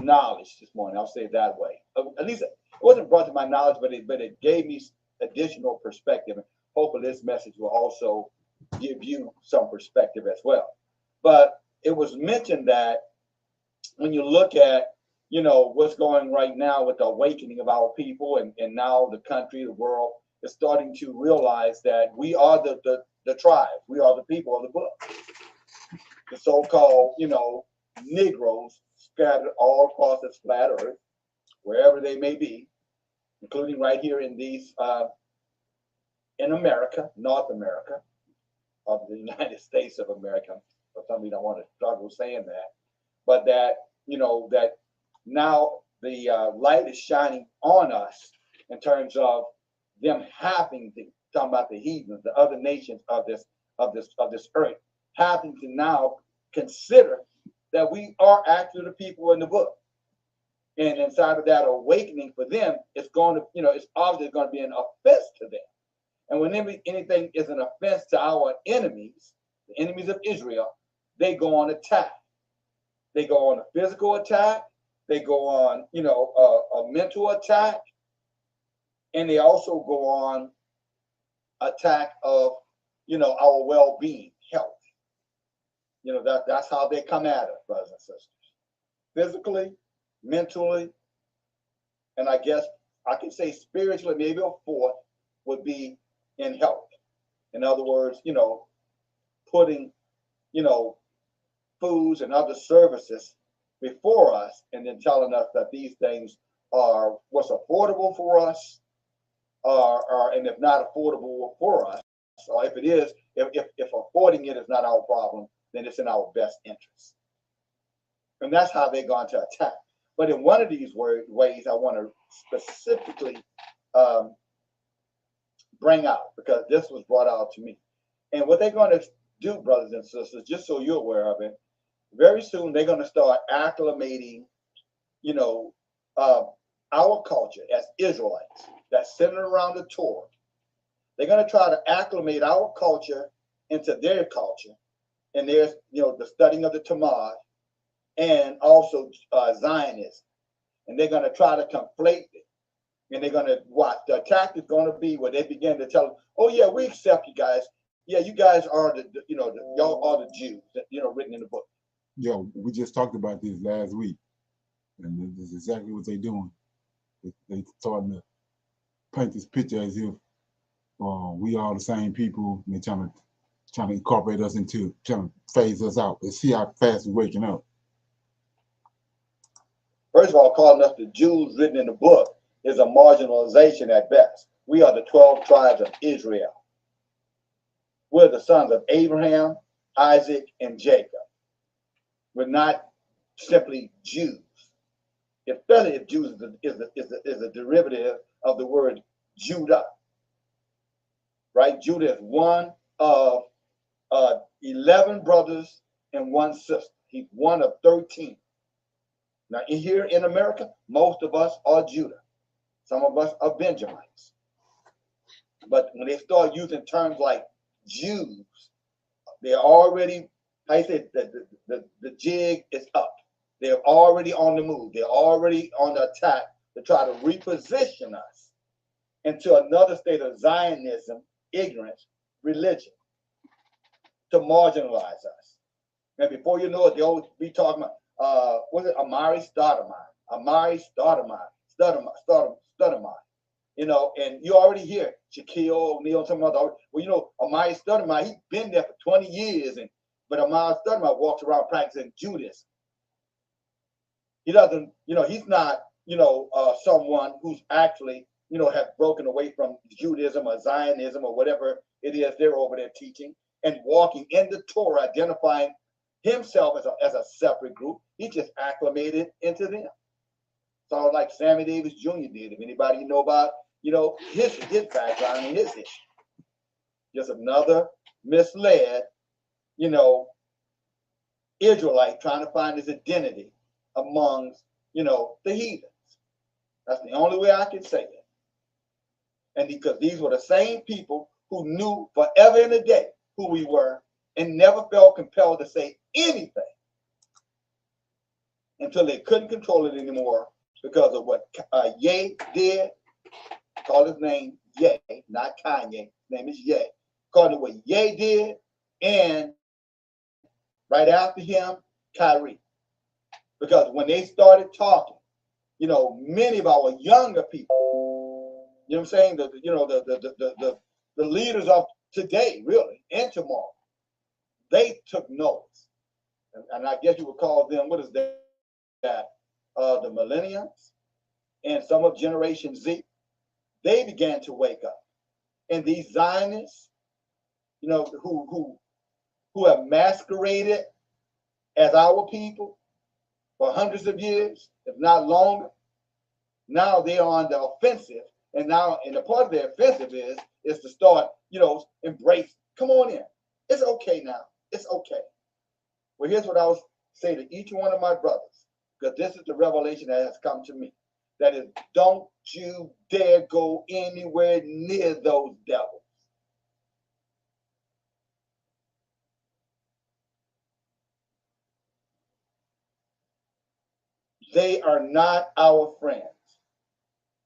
knowledge this morning, I'll say it that way. At least it wasn't brought to my knowledge, but it gave me additional perspective. And hopefully this message will also give you some perspective as well. But it was mentioned that when you look at, what's going right now with the awakening of our people, and now the country, the world is starting to realize that we are the tribe. We are the people of the book. The so-called, Negroes scattered all across this flat earth, wherever they may be, including right here in these, in America, North America, of the United States of America. For some reason, I want to struggle saying that, but that, that now the light is shining on us in terms of them having to, talking about the heathens, the other nations of this earth, having to now consider that we are actually the people in the book. And inside of that awakening for them, it's going to, it's obviously going to be an offense to them. And whenever anything is an offense to our enemies, the enemies of Israel, they go on attack. They go on a physical attack. They go on, a mental attack. And they also go on attack of, our well-being, health. That's how they come at us, brothers and sisters. Physically, mentally, and I guess I could say spiritually, maybe a fourth would be in health. In other words, putting, foods and other services before us, and then telling us that these things are what's affordable for us, and if not affordable for us, or if it is, if affording it is not our problem, then it's in our best interest. And that's how they're going to attack. But in one of these ways, I want to specifically bring out, because this was brought out to me. And what they're going to do, brothers and sisters, just so you're aware of it, very soon they're going to start acclimating, our culture as Israelites that's centered around the Torah. They're going to try to acclimate our culture into their culture, and there's, the studying of the Tanak, and also Zionism. And they're going to try to conflate it. And they're going to watch. The attack is going to be where they begin to tell them, oh, yeah, we accept you guys. Yeah, you guys are y'all are the Jews, written in the book. Yo, we just talked about this last week. And this is exactly what they're doing. They starting to paint this picture as if we are the same people, and they're trying to incorporate us into, trying to phase us out. Let's see how fast we're waking up. First of all, calling us the Jews written in the book is a marginalization at best. We are the 12 tribes of Israel. We're the sons of Abraham, Isaac, and Jacob. We're not simply Jews. Especially if Jews is a derivative of the word Judah. Right? Judah is one of 11 brothers and one sister. He's one of 13. Now, here in America, most of us are Judah. Some of us are Benjamites. But when they start using terms like Jews, they're already, how you say, the jig is up. They're already on the move. They're already on the attack to try to reposition us into another state of Zionism, ignorance, religion, to marginalize us. And before you know it, they always be talking about, was it Amari Stoudemire? Amari Stoudemire. And you already hear Shaquille O'Neal, some other, Amari Stoudemire, he's been there for 20 years, but Amari Stoudemire walks around practicing Judaism. He doesn't, he's not, someone who's actually, have broken away from Judaism or Zionism or whatever it is they're over there teaching, and walking in the Torah, identifying himself as a separate group. He just acclimated into them. So like Sammy Davis Jr. did. If anybody know about, his background and his history. Just another misled, Israelite trying to find his identity amongst, the heathens. That's the only way I can say it. And because these were the same people who knew forever and a day who we were and never felt compelled to say anything until they couldn't control it anymore because of what Ye did. Call his name Ye, not Kanye. His name is Ye. Called it what Ye did, and right after him, Kyrie. Because when they started talking, many of our younger people, what I'm saying, the leaders of today, really, and tomorrow, they took notice. And I guess you would call them, what is that? The millennials and some of Generation Z, they began to wake up. And these Zionists, who have masqueraded as our people for hundreds of years, if not longer, now they're on the offensive. And the part of their offensive is to start, embrace, come on in. It's okay now. It's okay. Well, here's what I would say to each one of my brothers, because this is the revelation that has come to me. That is, don't you dare go anywhere near those devils. They are not our friends.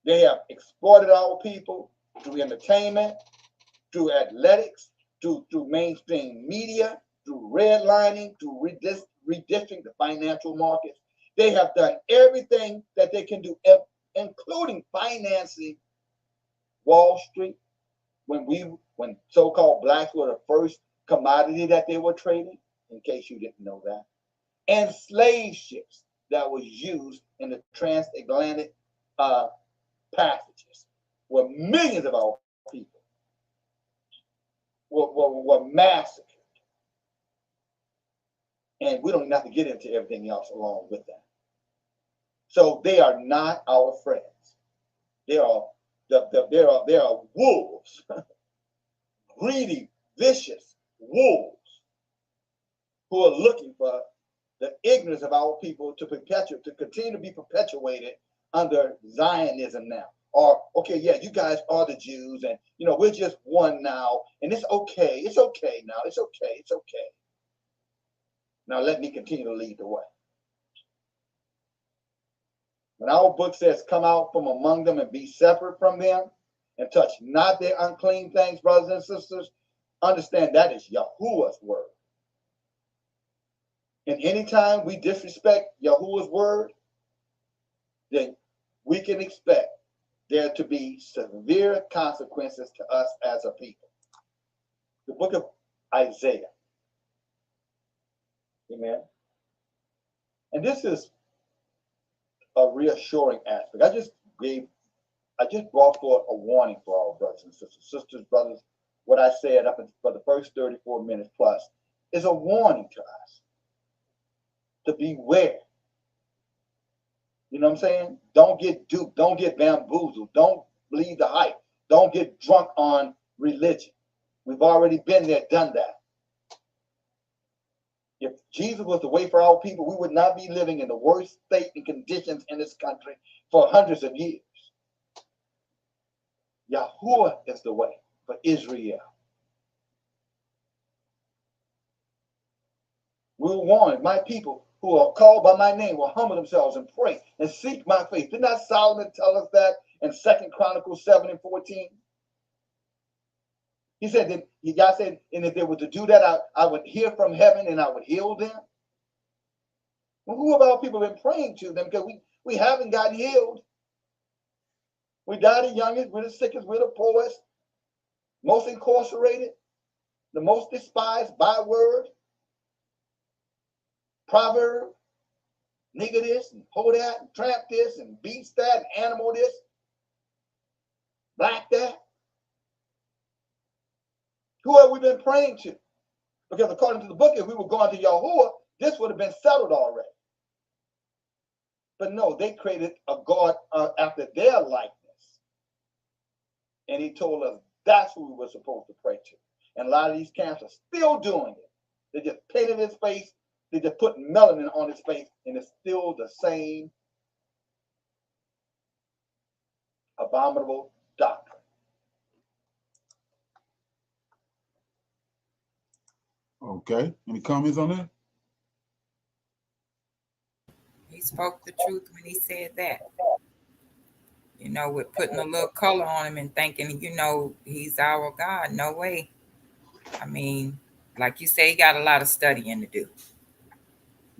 They have exploited our people through entertainment, through athletics, through mainstream media, through redlining, through redistricting the financial markets. They have done everything that they can do, including financing Wall Street, when so-called blacks were the first commodity that they were trading, in case you didn't know that, and slave ships that was used in the transatlantic passages, where millions of our people were massacred. And we don't even have to get into everything else along with that. So they are not our friends. They are wolves, greedy, vicious wolves who are looking for the ignorance of our people to continue to be perpetuated under Zionism now. Or, okay, yeah, you guys are the Jews, and we're just one now, and it's okay. It's okay now. It's okay. It's okay. Now let me continue to lead the way. When our book says, come out from among them and be separate from them and touch not their unclean things, brothers and sisters, understand that is Yahuwah's word. And anytime we disrespect Yahuwah's word, then we can expect there to be severe consequences to us as a people. The book of Isaiah. Amen. And this is a reassuring aspect. I just brought forth a warning for our brothers and sisters, brothers. What I said up for the first 34 minutes plus is a warning to us to beware. You know what I'm saying? Don't get duped. Don't get bamboozled. Don't believe the hype. Don't get drunk on religion. We've already been there, done that. If Jesus was the way for our people, we would not be living in the worst state and conditions in this country for hundreds of years. Yahuwah is the way for Israel. We're warned, my people who are called by my name will humble themselves and pray and seek my face. Did not Solomon tell us that in 2 Chronicles 7:14? He said that God said, and if they were to do that, I would hear from heaven and I would heal them. Well, who of our people been praying to them? Because we haven't gotten healed. We die the youngest, we're the sickest, we're the poorest, most incarcerated, the most despised, byword, proverb, nigger this, and hoe that, and tramp this, and beast that, and animal this, black that. Who have we been praying to? Because according to the book, if we were going to Yahuwah, this would have been settled already. But no, they created a God after their likeness. And he told us that's who we were supposed to pray to. And a lot of these camps are still doing it. They just painted his face. They just put melanin on his face. And it's still the same abominable doctrine. Okay. Any comments on that? He spoke the truth when he said that. With putting a little color on him and thinking, he's our God. No way. I mean, like you say, he got a lot of studying to do.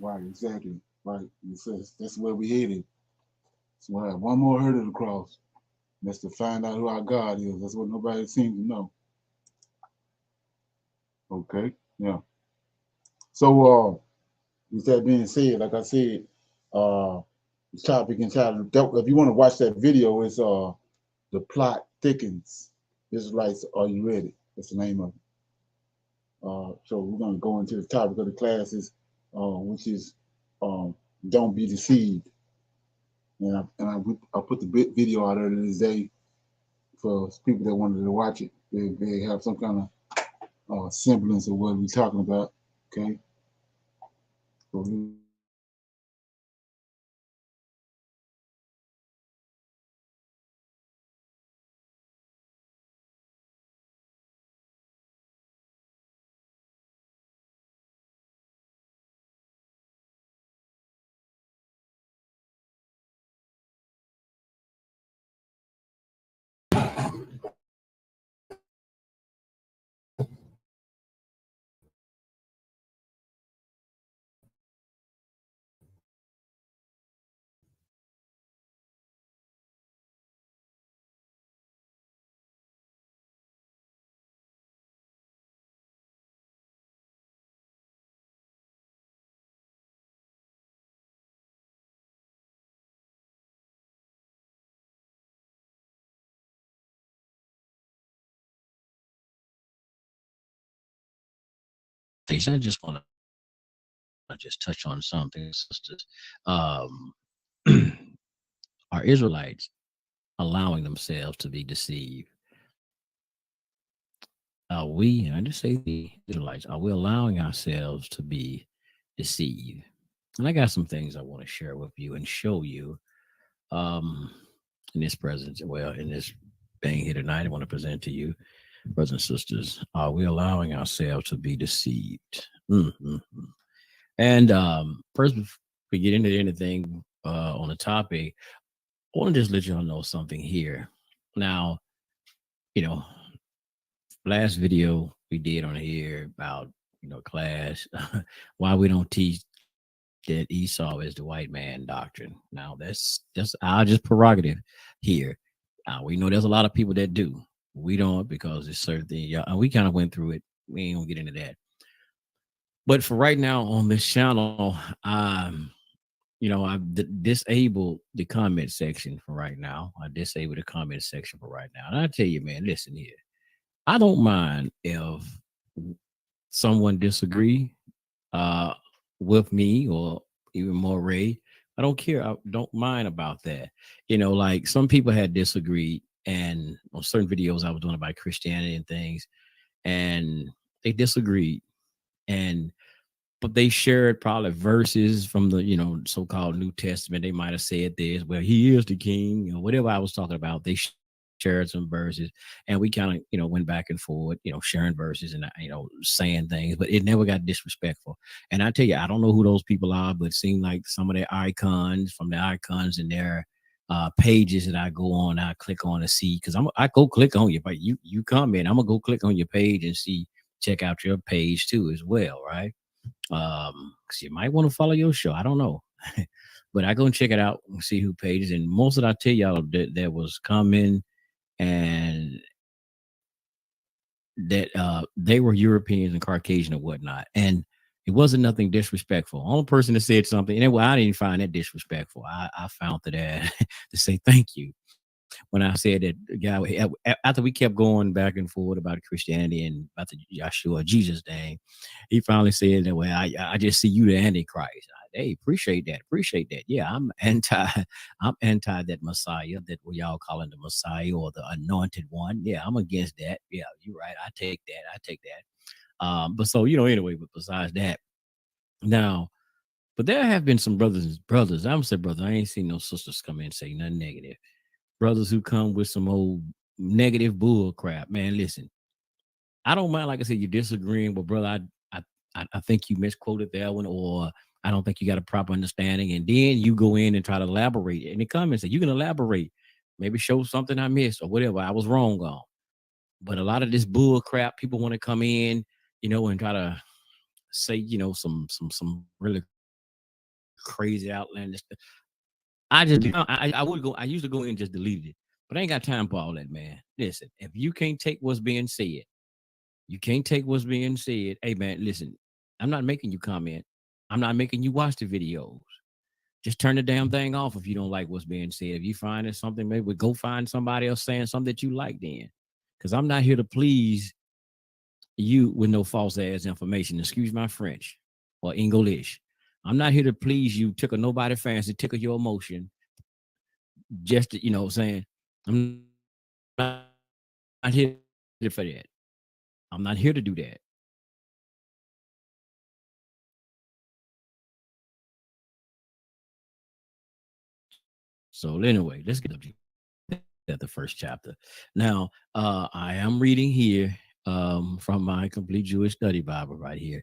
Right, exactly. Right. It says that's where we headed. So we'll have one more hurdle to cross. That's to find out who our God is. That's what nobody seems to know. Okay. Yeah. So with that being said, like I said, the topic entitled, if you want to watch that video, it's The Plot Thickens. Israelites, are you ready? That's the name of it. So we're going to go into the topic of the classes, which is don't be deceived. And I put the video out earlier this day for people that wanted to watch it. They have some kind of semblance of what we're talking about. Okay. So I just want to just touch on something, sisters. Are Israelites allowing themselves to be deceived? Are we, I just say the Israelites, are we allowing ourselves to be deceived? And I got some things I want to share with you and show you in this presence. Well, in this being here tonight, I want to present to you, brothers and sisters, are we allowing ourselves to be deceived? Mm-hmm. And first, before we get into anything on the topic, I want to just let y'all know something here. Now, you know, last video we did on here about, class, why we don't teach that Esau is the white man doctrine. Now, that's our just prerogative here. We know there's a lot of people that do. We don't, because it's certain things. We kind of went through it. We ain't gonna get into that. But for right now on this channel, I've disabled the comment section for right now. I disabled the comment section for right now. And I tell you, man, listen here. I don't mind if someone disagree with me or even more Ray. I don't care. I don't mind about that. Like some people had disagreed and on certain videos I was doing about Christianity and things, and they disagreed. But they shared probably verses from the, so-called New Testament. They might have said this, well, he is the king, whatever I was talking about. They shared some verses, and we kind of, went back and forth, sharing verses and, saying things, but it never got disrespectful. And I tell you, I don't know who those people are, but it seemed like some of their icons from the icons in their pages that I go on, I click on to see, because I go click on you, but you comment, I'm gonna go click on your page and see, check out your page too as well, right? Because you might want to follow your show. I don't know. But I go and check it out and see who pages. And most of it, I tell y'all that there was comment and that they were Europeans and Caucasian and whatnot. And it wasn't nothing disrespectful. Only person that said something, and I didn't find that disrespectful. I found that to say thank you. When I said that the guy, after we kept going back and forth about Christianity and about the Yeshua Jesus thing, he finally said that, well, I just see you the Antichrist. Hey, appreciate that. Yeah, I'm anti that Messiah that we all calling the Messiah or the anointed one. Yeah, I'm against that. Yeah, you're right. I take that. But so, anyway, but besides that, now, but there have been some brothers. I'm gonna say, brother, I ain't seen no sisters come in and say nothing negative. Brothers who come with some old negative bull crap, man. Listen, I don't mind. Like I said, you're disagreeing, but brother, I think you misquoted that one, or I don't think you got a proper understanding. And then you go in and try to elaborate in the comments. And you can elaborate, maybe show something I missed or whatever I was wrong on. But a lot of this bull crap, people want to come in, and try to say, some really crazy outlandish stuff. I just, I would go. I used to go in and just delete it, but I ain't got time for all that, man. Listen, if you can't take what's being said, Hey, man, listen, I'm not making you comment. I'm not making you watch the videos. Just turn the damn thing off if you don't like what's being said. If you find it something, maybe go find somebody else saying something that you like then. Because I'm not here to please you with no false ass information. Excuse my French or English. I'm not here to please you, tickle nobody fancy, tickle your emotion. Just to, saying, I'm not here for that. I'm not here to do that. So anyway, let's get up at the first chapter. Now, I am reading here from my Complete Jewish Study Bible right here.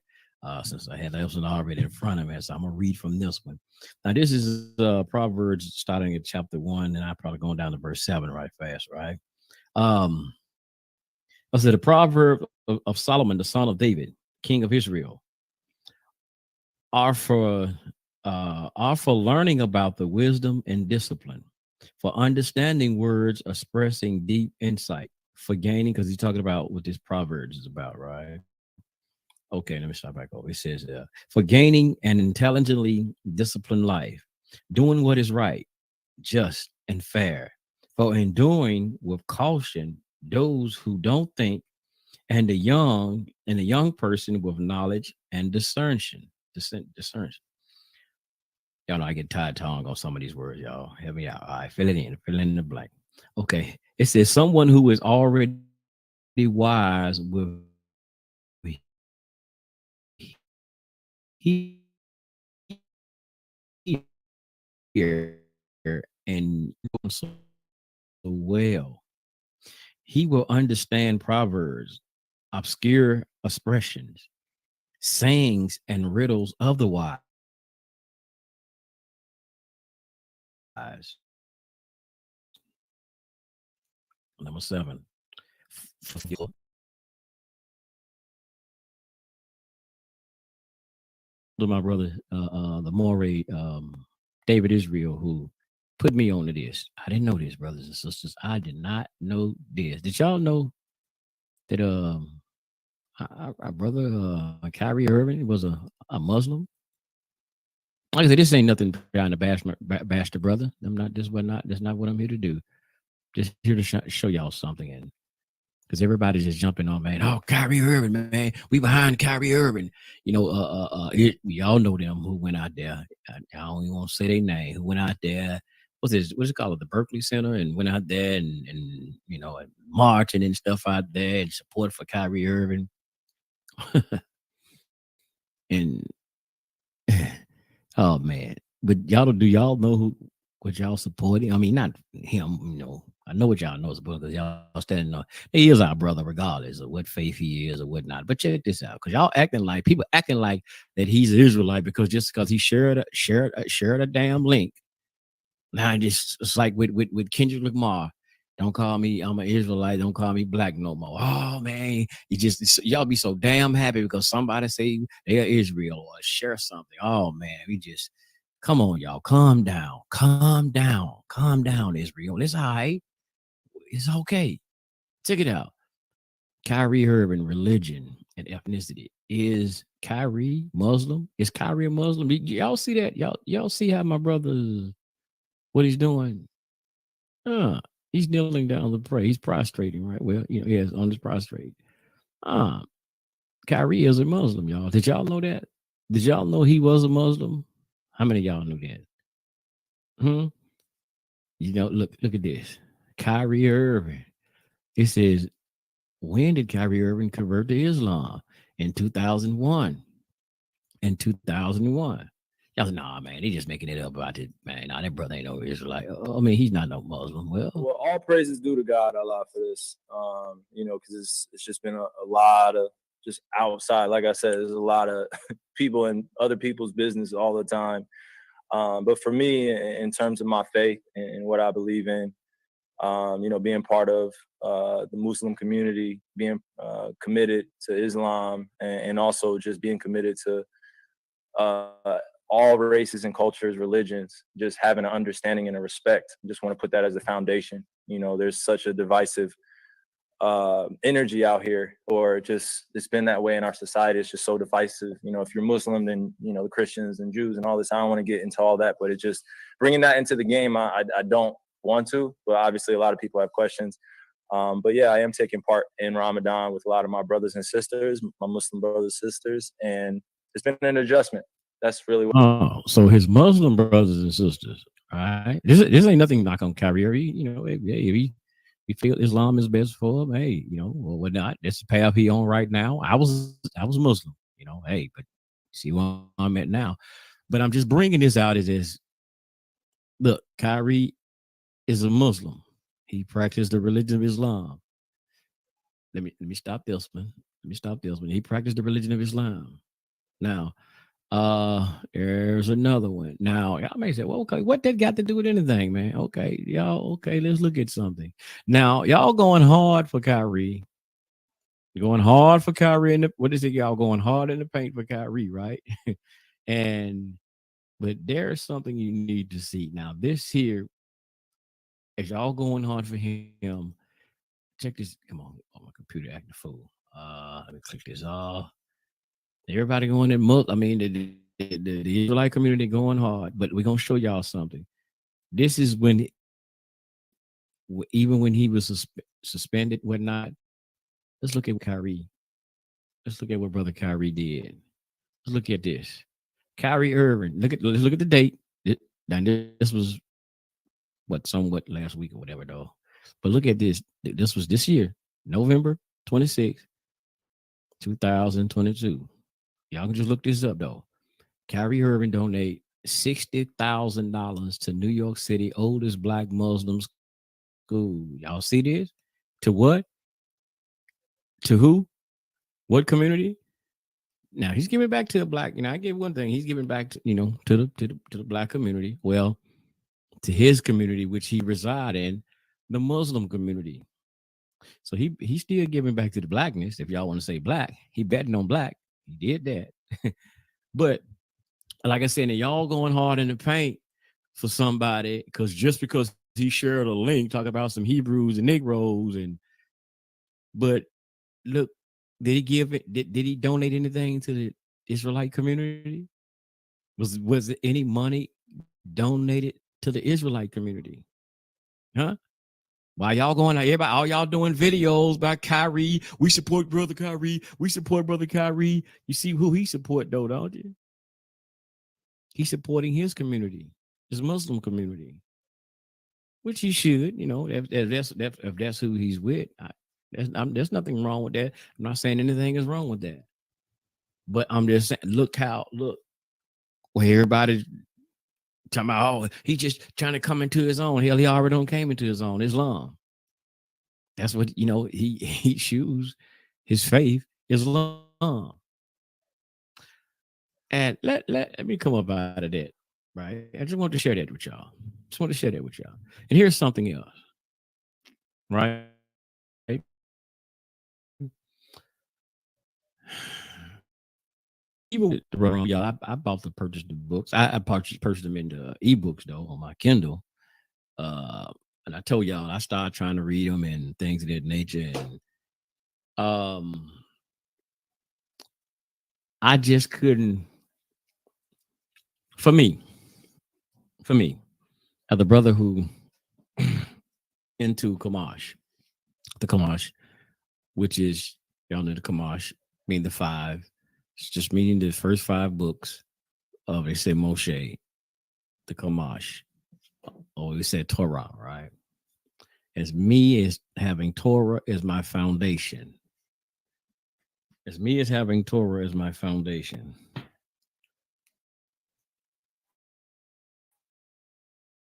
Since I had that one already in front of me, so I'm gonna read from this one. Now, this is Proverbs starting at chapter 1, and I'm probably going down to verse 7 right fast, right? I said, a proverb of Solomon, the son of David, king of Israel, are for learning about the wisdom and discipline, for understanding words expressing deep insight, for gaining, because he's talking about what this Proverbs is about, right? Okay, let me start back over. It says, for gaining an intelligently disciplined life, doing what is right, just, and fair, for enduring with caution those who don't think, and the young person with knowledge and discernment. Discernment. Y'all know I get tired tongue on some of these words, y'all. Help me out. All right, fill in the blank. Okay. It says someone who is already wise will hear and so well. He will understand proverbs, obscure expressions, sayings, and riddles of the wise. Number 7. To my brother, the Moray, David Israel, who put me onto this. I didn't know this, brothers and sisters. I did not know this. Did y'all know that our brother Kyrie Irving was a Muslim? Like I said, this ain't nothing trying to bash the brother. That's not what I'm here to do. Just here to show y'all something. And because everybody's just jumping on, man. Oh, Kyrie Irving, man. We behind Kyrie Irving. You know, we all know them who went out there. I don't even want to say their name. Who went out there? What's it called? The Berkeley Center, and went out there and you know, and marching and stuff out there and support for Kyrie Irving. And oh man, but do y'all know what y'all supporting? I mean, not him, you know. I know what y'all know is because y'all standing on. He is our brother, regardless of what faith he is or whatnot. But check this out, because y'all people acting like that he's an Israelite just because he shared a damn link. Now it's like with Kendrick Lamar. Don't call me, I'm an Israelite. Don't call me black no more. Oh man, y'all be so damn happy because somebody say they're Israel or share something. Oh man, come on, y'all, calm down, Israel. It's all right. It's okay. Check it out. Kyrie Irving, religion and ethnicity. Is Kyrie Muslim? Is Kyrie a Muslim? Y'all see that? Y'all see how my brother, what he's doing? He's kneeling down to pray. He's prostrating, right? Well, you know, he has on his prostrate. Kyrie is a Muslim, y'all. Did y'all know that? Did y'all know he was a Muslim? How many of y'all knew that? You know, look at this. Kyrie Irving. It says, when did Kyrie Irving convert to Islam? In 2001. In 2001. Y'all said, nah, man, they just making it up about it, man. Nah, that brother ain't no Israelite. I mean, he's not no Muslim. Well, all praises due to God, Allah, for this. You know, because it's just been a lot of just outside. Like I said, there's a lot of people in other people's business all the time. But for me, in terms of my faith and what I believe in, you know, being part of the Muslim community, being committed to Islam, and also just being committed to all races and cultures, religions, just having an understanding and a respect. I just want to put that as a foundation. You know, there's such a divisive energy out here, or just it's been that way in our society. It's just so divisive. You know, if you're Muslim, then, you know, the Christians and Jews and all this. I don't want to get into all that, but it just bringing that into the game. I don't want to, but obviously a lot of people have questions. But yeah, I am taking part in Ramadan with a lot of my brothers and sisters, my Muslim brothers and sisters, and it's been an adjustment. That's really what. So his Muslim brothers and sisters, all right. This ain't nothing knock on Kyrie. You know, if he feel Islam is best for him, hey, you know, or whatnot. That's the path he on right now. I was Muslim, you know, hey, but see where I'm at now. But I'm just bringing this out as this. Look, Kyrie is a Muslim. He practiced the religion of Islam. Let me stop this one. He practiced the religion of Islam. Now, there's another one. Now, y'all may say, well, okay, what that got to do with anything, man? Okay, y'all, okay, let's look at something. Now, y'all going hard for Kyrie. You're going hard for Kyrie what is it? Y'all going hard in the paint for Kyrie, right? But there's something you need to see. Now, this here, as y'all going hard for him, check this. Come on, my computer acting a fool. Let me click this off. Everybody going in. I mean, the Israelite community going hard, but we're gonna show y'all something. This is when, even when he was suspended, whatnot, Let's look at Kyrie. Let's look at what Brother Kyrie did. Let's look at this. Kyrie Irving. Let's look at the date. Now this was somewhat last week or whatever though. But look at this. This was this year, November 26th, 2022. Y'all can just look this up though. Kyrie Irving donate $60,000 to New York City oldest Black Muslim school. Y'all see this? To what? To who? What community? Now he's giving back to the Black. I give one thing. He's giving back to to the Black community. Well, to his community, which he reside in, the Muslim community. So he's still giving back to the Blackness. If y'all want to say Black, he betting on Black. He did that. But like I said, and y'all going hard in the paint for somebody because he shared a link talking about some Hebrews and Negroes but look, did he give it? Did he donate anything to the Israelite community? Was it any money donated to the Israelite community? Huh? Why y'all going? Everybody, all y'all doing videos about Kyrie? We support Brother Kyrie. We support Brother Kyrie. You see who he support though, don't you? He's supporting his community, his Muslim community, which he should. If that's who he's with, there's nothing wrong with that. I'm not saying anything is wrong with that, but I'm just saying, look where everybody talking about, he just trying to come into his own. Hell, he already don't came into his own, Islam. That's what, he choose his faith, Islam. And let me come up out of that, right? I just want to share that with y'all. And here's something else, right? Even y'all, I bought to purchase the books. I purchased them in the ebooks though on my Kindle. And I told y'all I started trying to read them and things of that nature. And I just couldn't. For me, as a brother who into the Kamash, which is, y'all know the Kamash, mean the five. It's just meaning the first 5 books of, they say Moshe, the Kamash, or they said Torah, right? As me as having Torah as my foundation. As me as having Torah as my foundation.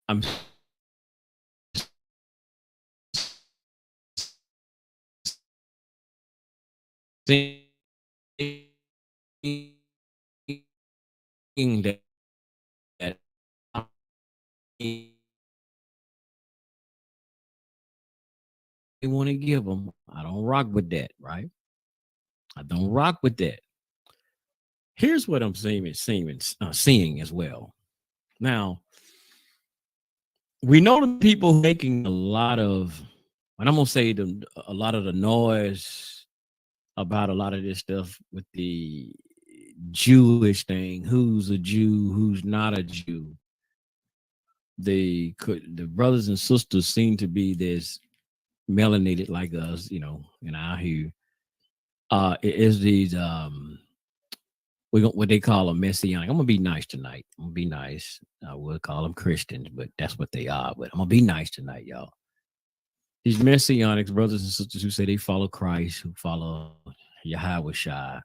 I'm seeing that they want to give them. I don't rock with that, right? I don't rock with that. Here's what I'm seeing as well. Now, we know the people making a lot of, and I'm gonna say a lot of the noise about a lot of this stuff with the Jewish thing. Who's a Jew? Who's not a Jew? The brothers and sisters seem to be this melanated like us, in our here. It is these what they call a messianic. I'm gonna be nice tonight. I'm gonna be nice. I would call them Christians, but that's what they are. But I'm gonna be nice tonight, y'all. These messianics, brothers and sisters who say they follow Christ, who follow Yahweh Shai,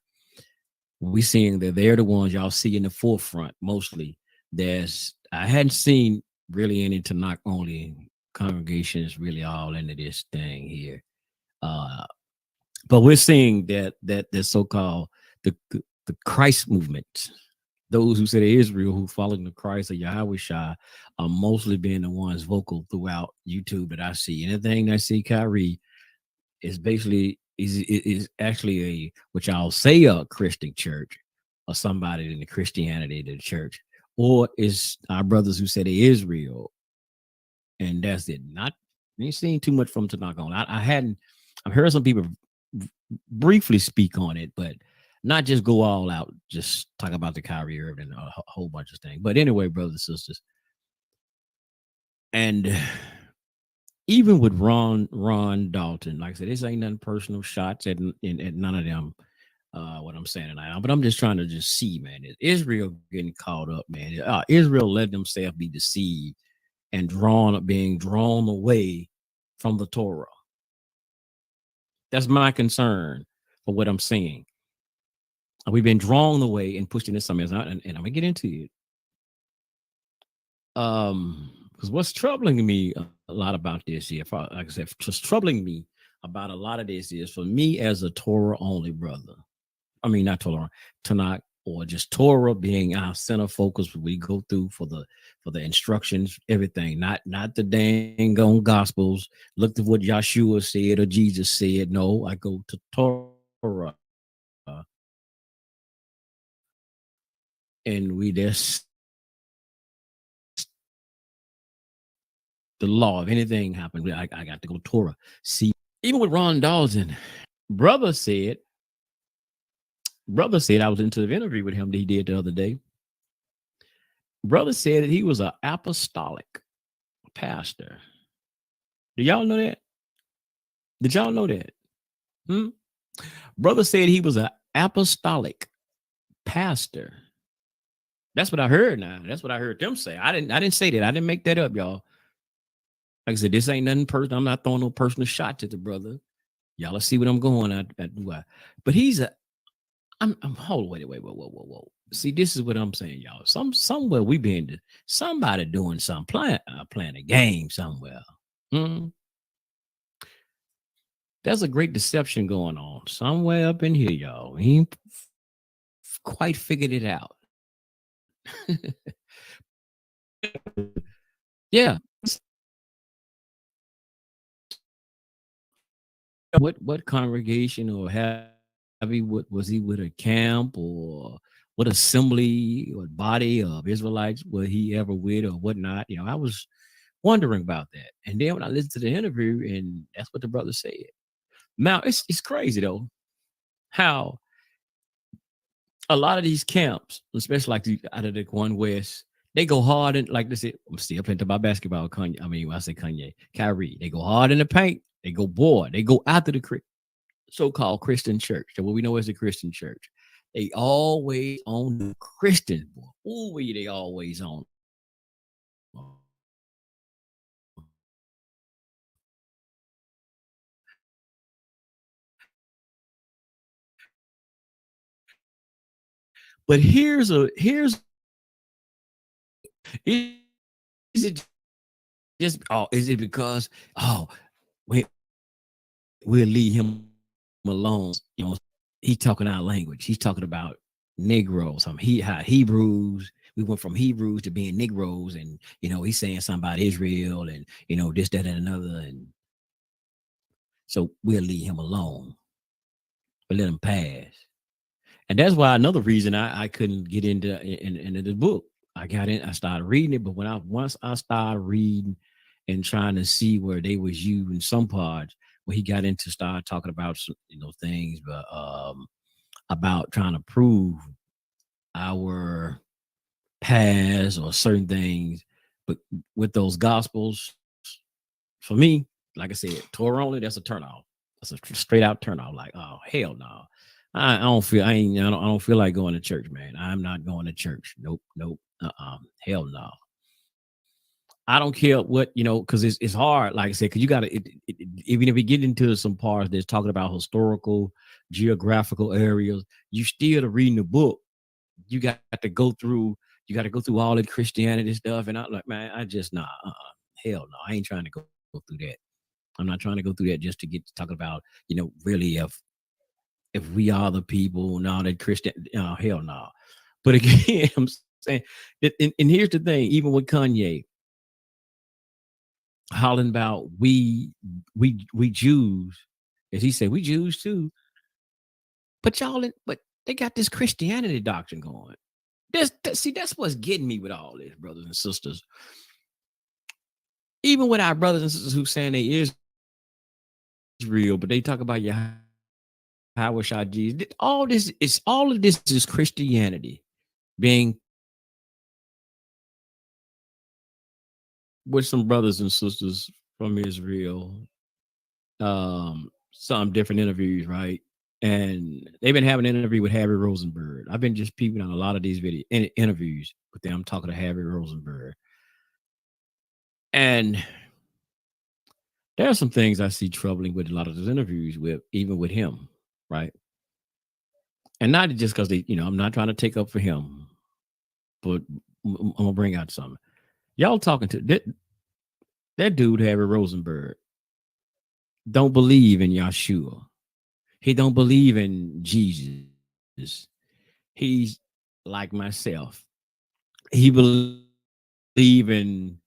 we seeing that they're the ones y'all see in the forefront mostly. I hadn't seen really any Tanak only congregations really all into this thing here. But we're seeing that the so-called the Christ movement, those who say they're Israel, who follow the Christ or Yahweh Shai, are mostly being the ones vocal throughout YouTube that I see. Anything that I see Kyrie is basically is actually what y'all say a Christian church or somebody in the Christianity of the church, or is our brothers who say they Israel, and that's it. Not ain't seen too much from Tanakh on. I've heard some people briefly speak on it, but not just go all out, just talk about the Kyrie Irving and a whole bunch of things. But anyway, brothers and sisters, and even with Ron Dalton, like I said, this ain't nothing personal shots at none of them. What I'm saying tonight, but I'm just trying to just see, man, is Israel getting caught up, man? Israel let themselves be deceived and being drawn away from the Torah. That's my concern for what I'm seeing. We've been drawn away and pushed into something else, and I'm gonna get into it. Because what's troubling me a lot about this here, like I said, just troubling me about a lot of this is for me as a Torah only brother. I mean, not Torah, Tanak, or just Torah being our center focus. We go through for the instructions, everything, not the dang on gospels. Look at what Yeshua said or Jesus said. No, I go to Torah, and we just the law. If anything happened, I got to go to Torah. See, even with Ron Dalton, brother said, I was into the interview with him that he did the other day. Brother said that he was an apostolic pastor. Do y'all know that? Did y'all know that? Brother said he was an apostolic pastor. That's what I heard now. That's what I heard them say. I didn't say that. I didn't make that up, y'all. Like I said, this ain't nothing personal. I'm not throwing no personal shots at the brother. Y'all let's see what I'm going at. But he's I'm hold wait. Whoa. See, this is what I'm saying, y'all. Somewhere we been to somebody doing something, playing a game somewhere. There's a great deception going on somewhere up in here, y'all. He ain't quite figured it out. Yeah. What congregation or was he with a camp or what assembly or body of Israelites was he ever with or whatnot? You know, I was wondering about that. And then when I listened to the interview, and that's what the brother said. Now it's crazy though, how a lot of these camps, especially like out of the one West, they go hard and like this. I'm still playing about basketball. Kanye, I mean, when I say Kanye, Kyrie, they go hard in the paint. They go bored. They go after the so-called Christian church. So what we know as the Christian church. They always on the Christian. Ooh, they always on. But here's is it just is it because we'll leave him alone? You know, he's talking our language. He's talking about Negroes. Hebrews. We went from Hebrews to being Negroes, and you know, he's saying something about Israel and you know, this, that, and another, and so we'll leave him alone. But let him pass. And that's why another reason I couldn't get into the book. I got in, I started reading it, but once I started reading and trying to see where they was using some parts, where he got into start talking about some, you know, things, but about trying to prove our past or certain things, but with those gospels, for me, like I said, Torah only, that's a turnoff. That's a straight out turnoff. Like, oh hell no. I don't feel like going to church, man. I'm not going to church. Nope. Hell no. I don't care what, you know, because it's hard, like I said, because you got to, even if we get into some parts that's talking about historical, geographical areas, you still reading the book. You got to go through all the Christianity stuff. And I'm like, man, I just, hell no. I ain't trying to go through that. I'm not trying to go through that just to get to talk about, you know, really if we are the people, now that Christian, hell no. But again, I'm saying, and here's the thing, even with Kanye, hollering about we Jews, as he said, we Jews too. But but they got this Christianity doctrine going. That's what's getting me with all this, brothers and sisters. Even with our brothers and sisters who saying they is real, but they talk about Yahweh Jesus. All of this is Christianity being with some brothers and sisters from Israel, some different interviews, right? And they've been having an interview with Harry Rosenberg. I've been just peeping on a lot of these interviews with them talking to Harry Rosenberg. And there are some things I see troubling with a lot of those interviews with, even with him, right? And not just because they, I'm not trying to take up for him, but I'm gonna bring out something. Y'all talking to that dude, Harry Rosenberg, don't believe in Yahshua. He don't believe in Jesus. He's like myself. He believe in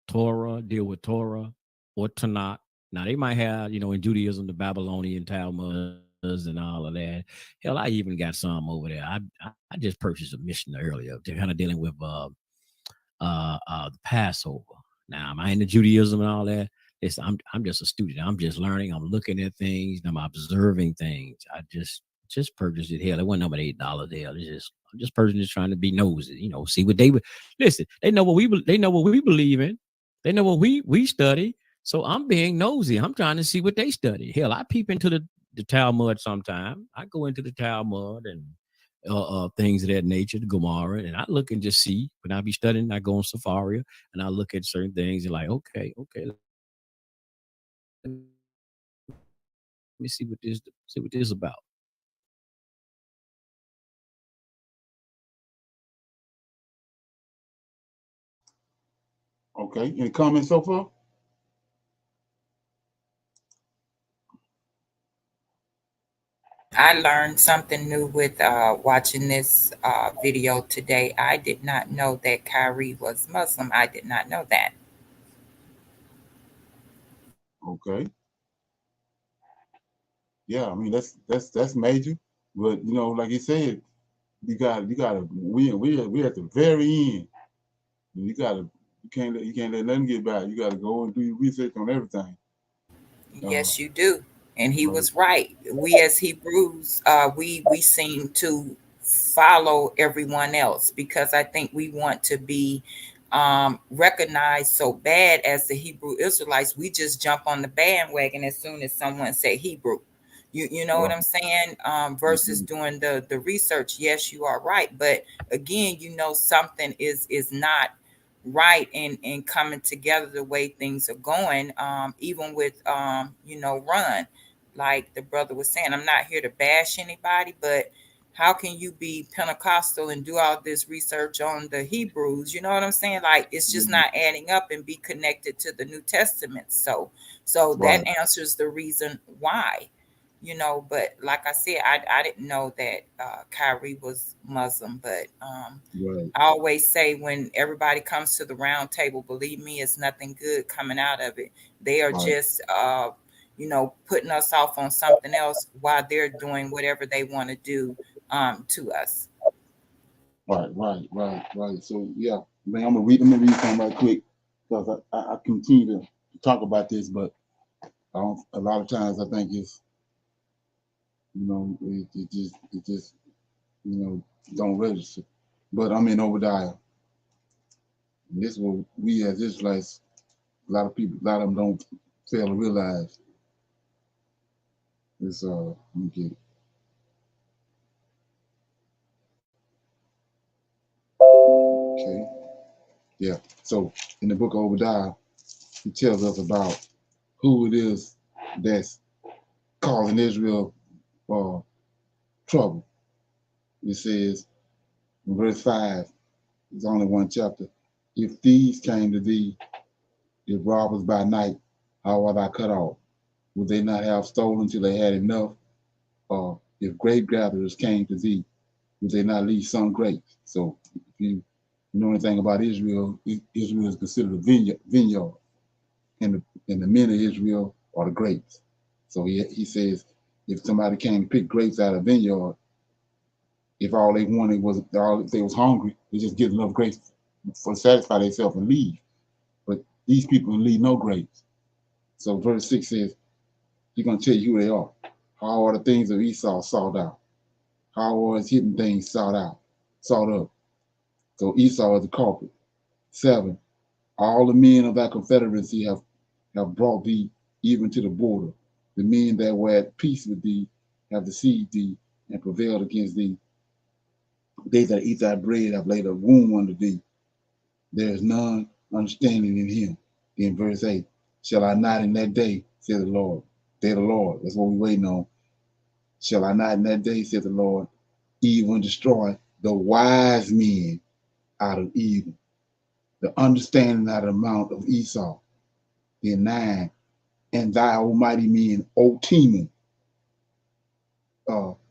Torah, deal with Torah or Tanak. Now they might have, in Judaism, the Babylonian Talmuds and all of that. Hell, I even got some over there. I just purchased a mission earlier. They're kind of dealing with the Passover. Now, am I into Judaism and all that? I'm just a student. I'm just learning. I'm looking at things. I'm observing things. I just purchased it. Hell, it wasn't number $8 there. I'm just person just trying to be nosy. See what they would listen. They know what we believe in. They know what we study. So I'm being nosy. I'm trying to see what they study. Hell, I peep into the Talmud sometime. I go into the Talmud and things of that nature, the Gemara, and I look and just see. When I be studying, I go on Safari and I look at certain things and like, okay, let me see what this is about. Okay. Any comments so far? I learned something new with watching this video today. I did not know that Kyrie was Muslim. I did not know that. Okay. Yeah, I mean that's major. But like you said, you gotta we're at the very end. You can't let nothing get by. You gotta go and do your research on everything. Yes, you do. And he Right. was right. We as Hebrews, we seem to follow everyone else because I think we want to be recognized so bad as the Hebrew Israelites. We just jump on the bandwagon as soon as someone say Hebrew. You know what Right. I'm saying? Versus doing the research. Yes, you are right. But again, something is not right and coming together the way things are going, even with run, like the brother was saying. I'm not here to bash anybody, but how can you be Pentecostal and do all this research on the Hebrews? You know what I'm saying? Like, it's just not adding up and be connected to the New Testament. So that Right. answers the reason why. But like I said, I didn't know that Kyrie was Muslim. But Right. I always say, when everybody comes to the round table, believe me, it's nothing good coming out of it. They are Right. just putting us off on something else while they're doing whatever they want to do to us. Right. So yeah, man, I'm gonna read something right quick because I continue to talk about this, but a lot of times I think it's it just don't register. But I'm in Obadiah. And this is what we as Israelites, a lot of them don't fail to realize. It's let me get it. Okay. Yeah. So in the book of Obadiah, he tells us about who it is that's causing Israel trouble. It says in verse 5, it's only one chapter. If thieves came to thee, if robbers by night, how art thou cut off? Would they not have stolen till they had enough? Or if grape gatherers came to thee, would they not leave some grapes? So if you know anything about Israel, Israel is considered a vineyard, and the men of Israel are the grapes. So he says, if somebody came to pick grapes out of a vineyard, if all they wanted was if they was hungry, they just get enough grapes for satisfy themselves and leave. But these people leave no grapes. So verse 6 says, he's gonna tell you who they are. How are the things of Esau sought out? How are his hidden things sought up? So Esau is the culprit. 7, all the men of that confederacy have have brought thee even to the border. The men that were at peace with thee have deceived thee and prevailed against thee. They that eat thy bread have laid a wound under thee. There is none understanding in him. Then verse 8, shall I not in that day, said the Lord, day of the Lord, that's what we're waiting on. Shall I not in that day, said the Lord, even destroy the wise men out of evil, the understanding out of the mount of Esau. Then 9, and thy almighty men, O Teman,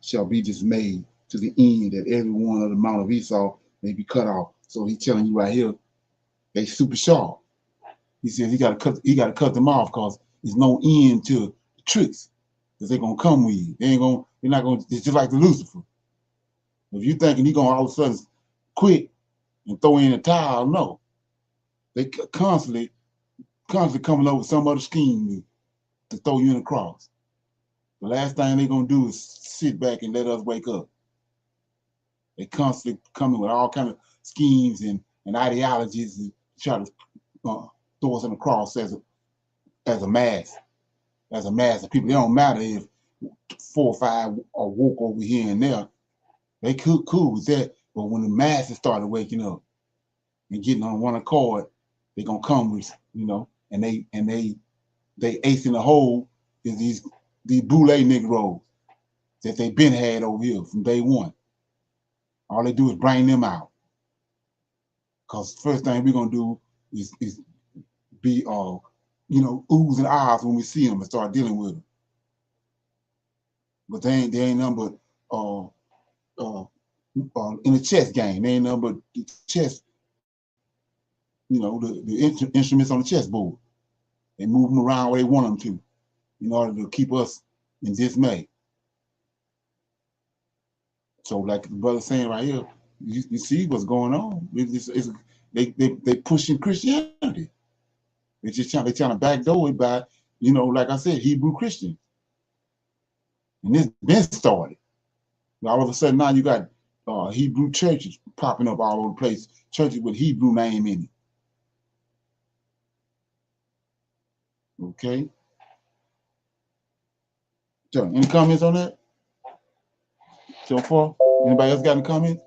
shall be dismayed to the end that every one of the mount of Esau may be cut off. So he's telling you right here, they super sharp. He says he got to cut them off because there's no end to the tricks that they're gonna come with you. They're not gonna. It's just like the Lucifer. If you thinking he gonna all of a sudden quit and throw in a towel, no. They constantly coming up with some other scheme to throw you in the cross. The last thing they're gonna do is sit back and let us wake up. They constantly coming with all kind of schemes and ideologies to try to throw us in the cross as a mass. As a mass of people. It don't matter if 4 or 5 are woke over here and there. They cool with that. But when the masses started waking up and getting on one accord, they're gonna come with, and they ace in the hole is these boule Negroes that they been had over here from day one. All they do is bring them out. Cause the first thing we're gonna do is be oohs and ahs when we see them and start dealing with them. But they ain't nothing but in a chess game. They ain't nothing but the chess, the instruments on the chessboard. They move them around where they want them to in order to keep us in dismay. So like the brother's saying right here, you see what's going on. They pushing Christianity. They trying to backdoor it by, like I said, Hebrew Christians. And this been started. All of a sudden now you got Hebrew churches popping up all over the place. Churches with Hebrew name in it. Okay. So any comments on that? So far? Anybody else got any comments?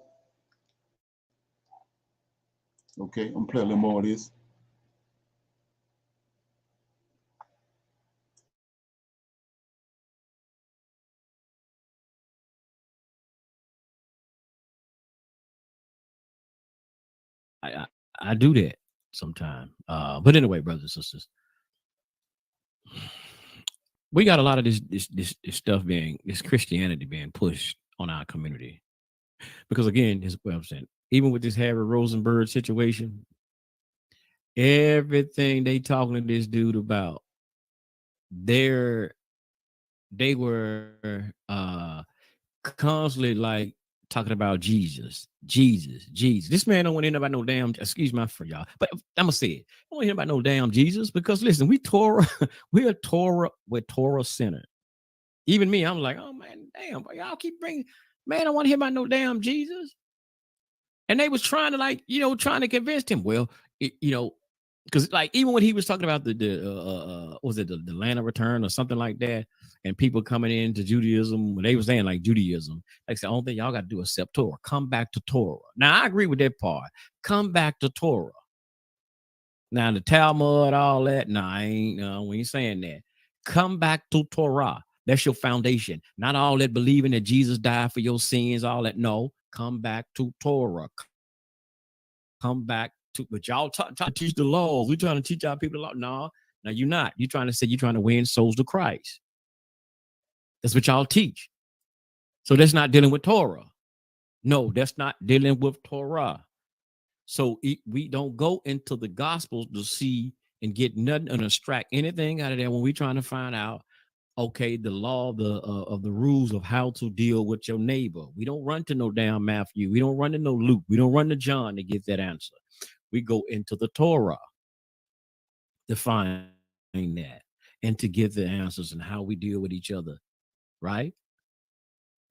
Okay, I'm gonna play a little more of this. I do that sometimes. But anyway, brothers and sisters, we got a lot of this stuff this Christianity being pushed on our community. Because again, is what I'm saying. Even with this Harry Rosenberg situation, everything they talking to this dude about, they were constantly like talking about Jesus. This man don't want to hear about no damn, excuse my for y'all, but I'm gonna say it. I don't want to hear about no damn Jesus because listen, we're Torah centered. Even me, I'm like, oh man, damn, y'all keep bringing, man, I don't want to hear about no damn Jesus. And they was trying to trying to convince him. Well, because like even when he was talking about was it the land of return or something like that, and people coming into Judaism, when they were saying like Judaism, like the only thing y'all got to do is accept Torah. Come back to Torah. Now I agree with that part. Come back to Torah. Now the Talmud, all that. We ain't saying that. Come back to Torah. That's your foundation. Not all that believing that Jesus died for your sins, all that. No, come back to Torah. Come back to, but y'all trying to teach the laws. We're trying to teach our people the law. No, you're not. You're trying to say you're trying to win souls to Christ. That's what y'all teach. So that's not dealing with Torah. No, that's not dealing with Torah. So we don't go into the Gospels to see and get nothing and extract anything out of there when we're trying to find out, okay, the law of the rules of how to deal with your neighbor. We don't run to no damn Matthew. We don't run to no Luke. We don't run to John to get that answer. We go into the Torah to find that and to get the answers and how we deal with each other, right?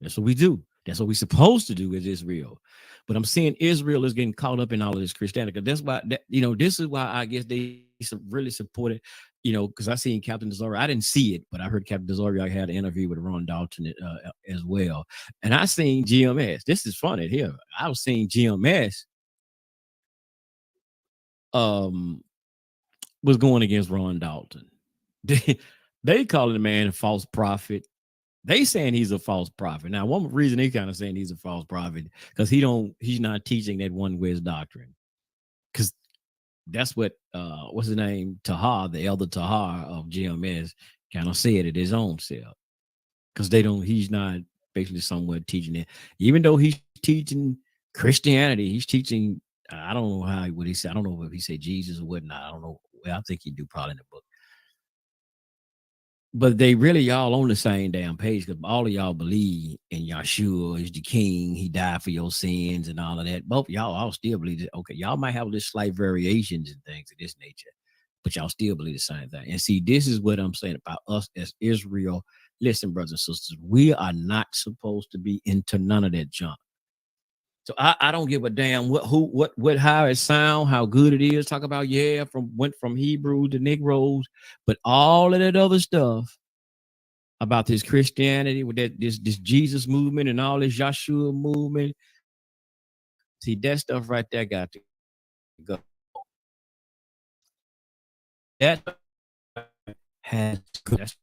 That's what we do. That's what we're supposed to do as Israel. But I'm seeing Israel is getting caught up in all of this Christianity. That's why, this is why I guess they really supported because I seen Captain Desorio. I didn't see it, but I heard Captain Desorio had an interview with Ron Dalton as well. And I seen GMS. This is funny here. I was seeing GMS was going against Ron Dalton. They calling the man a false prophet. They saying he's a false prophet. Now, one reason they kind of saying he's a false prophet because he's not teaching that one West doctrine. Because that's what what's his name? Tahar, the elder Tahar of GMS, kind of said it his own self. Because he's not basically somewhat teaching it. Even though he's teaching Christianity, he's teaching, I don't know what he said. I don't know if he said Jesus or whatnot. I don't know. Well, I think he do probably in the book. But they really y'all on the same damn page because all of y'all believe in Yahshua is the king. He died for your sins and all of that. Both y'all all still believe that. Okay, y'all might have this slight variations and things of this nature, but y'all still believe the same thing. And see, this is what I'm saying about us as Israel. Listen, brothers and sisters, we are not supposed to be into none of that junk. So I don't give a damn how it sound, how good it is. Talk about went from Hebrew to Negroes, but all of that other stuff about this Christianity with this Jesus movement and all this Yahshua movement. See, that stuff right there got to go. That that's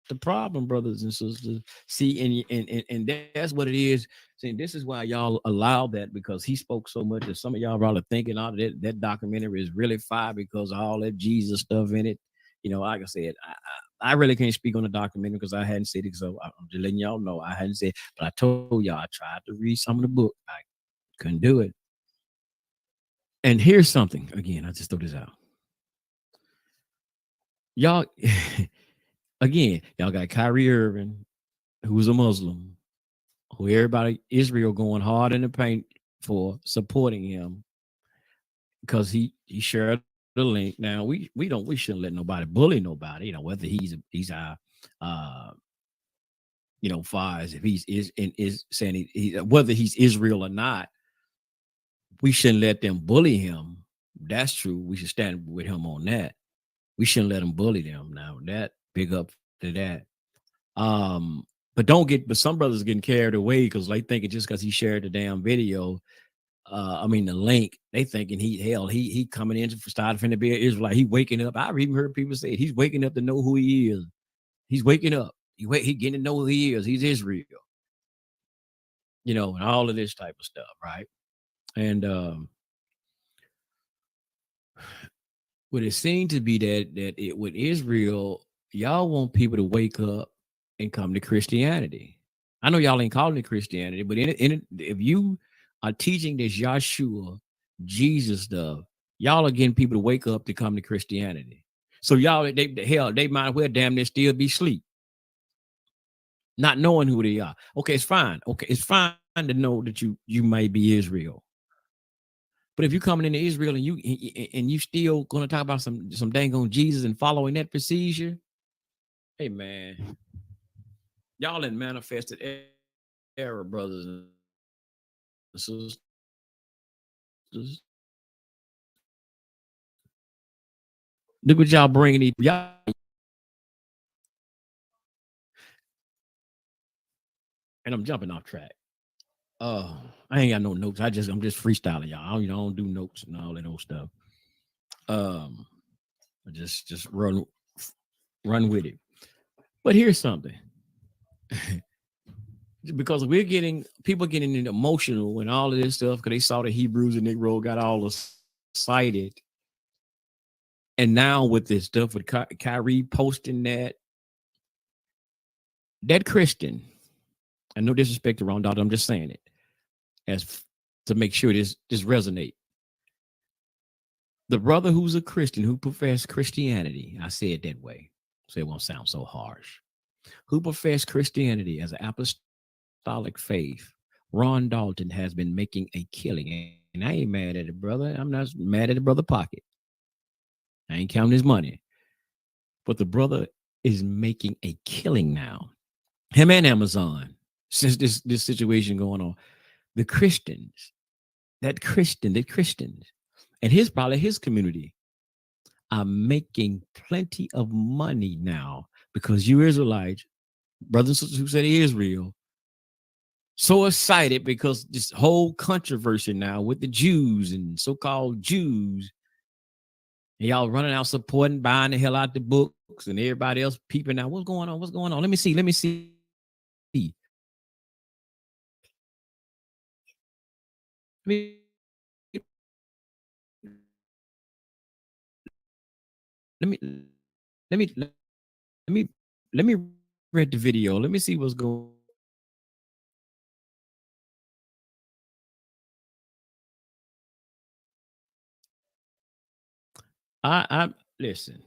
the problem, brothers and sisters. See, and that's what it is. See, this is why y'all allow that, because he spoke so much that some of y'all probably thinking all that documentary is really fire because of all that Jesus stuff in it. Like I said, I really can't speak on the documentary because I hadn't said it. So I'm just letting y'all know I hadn't said, but I told y'all I tried to read some of the book. I couldn't do it. And here's something again. I just throw this out. Y'all, again, y'all got Kyrie Irving, who's a Muslim, who everybody Israel going hard in the paint for supporting him because he shared the link. Now we shouldn't let nobody bully nobody, whether he's our far as if is saying whether he's Israel or not, we shouldn't let them bully him. That's true. We should stand with him on that. We shouldn't let them bully them. Now that big up to that. But some brothers getting carried away because they thinking just because he shared the damn video, the link, they thinking he coming in for starting to be an Israelite. He waking up. I've even heard people say he's waking up to know who he is. He's waking up. He getting to know who he is. He's Israel. And all of this type of stuff, right? And what it seemed to be that with Israel, y'all want people to wake up and come to Christianity. I know y'all ain't calling it Christianity, but if you are teaching this Yahshua, Jesus stuff, y'all are getting people to wake up to come to Christianity. So y'all, they might as well damn near still be asleep, not knowing who they are. Okay, it's fine. Okay, it's fine to know that you might be Israel. But if you're coming into Israel and you still going to talk about some dang on Jesus and following that procedure, hey man, y'all in manifested error, brothers and sisters. Look what y'all bringing y'all. And I'm jumping off track. I ain't got no notes. I'm just freestyling, y'all. I don't do notes and all that old stuff. Just run with it. But here's something. Because people getting emotional and all of this stuff because they saw the Hebrews and Negro got all excited. And now with this stuff with Kyrie posting that Christian, and no disrespect to Ron Dalton, I'm just saying it as to make sure this resonate. The brother who's a Christian, who professed Christianity, I say it that way, so it won't sound so harsh, who professed Christianity as an apostolic faith, Ron Dalton has been making a killing. And I ain't mad at it, brother. I'm not mad at the brother pocket. I ain't counting his money. But the brother is making a killing now. Him and Amazon, since this situation going on. The Christians, the Christians, and probably his community are making plenty of money now because you Israelites, brothers and sisters who said Israel, so excited because this whole controversy now with the Jews and so-called Jews, and y'all running out supporting, buying the hell out the books, and everybody else peeping out. What's going on? What's going on? Let me see. Let me see. Let me let me let me let me read the video. Let me see what's going. I listen.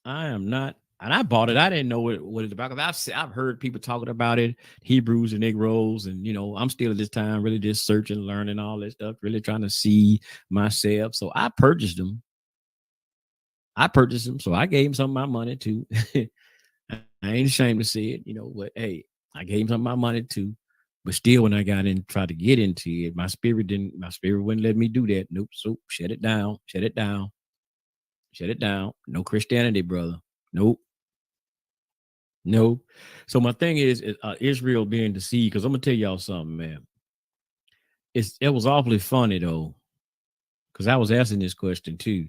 I am not, and I bought it. I didn't know what it's about. I've heard people talking about it, Hebrews and Negroes, and I'm still at this time really just searching, learning all that stuff, really trying to see myself. So I purchased them. So I gave him some of my money too. I ain't ashamed to say it, but hey, I gave him some of my money too. But still, when I got in, tried to get into it, my spirit wouldn't let me do that. Nope. So shut it down. No Christianity, brother. Nope. No. So my thing is Israel being deceived, because I'm gonna tell y'all something, man. It was awfully funny though, because I was asking this question too.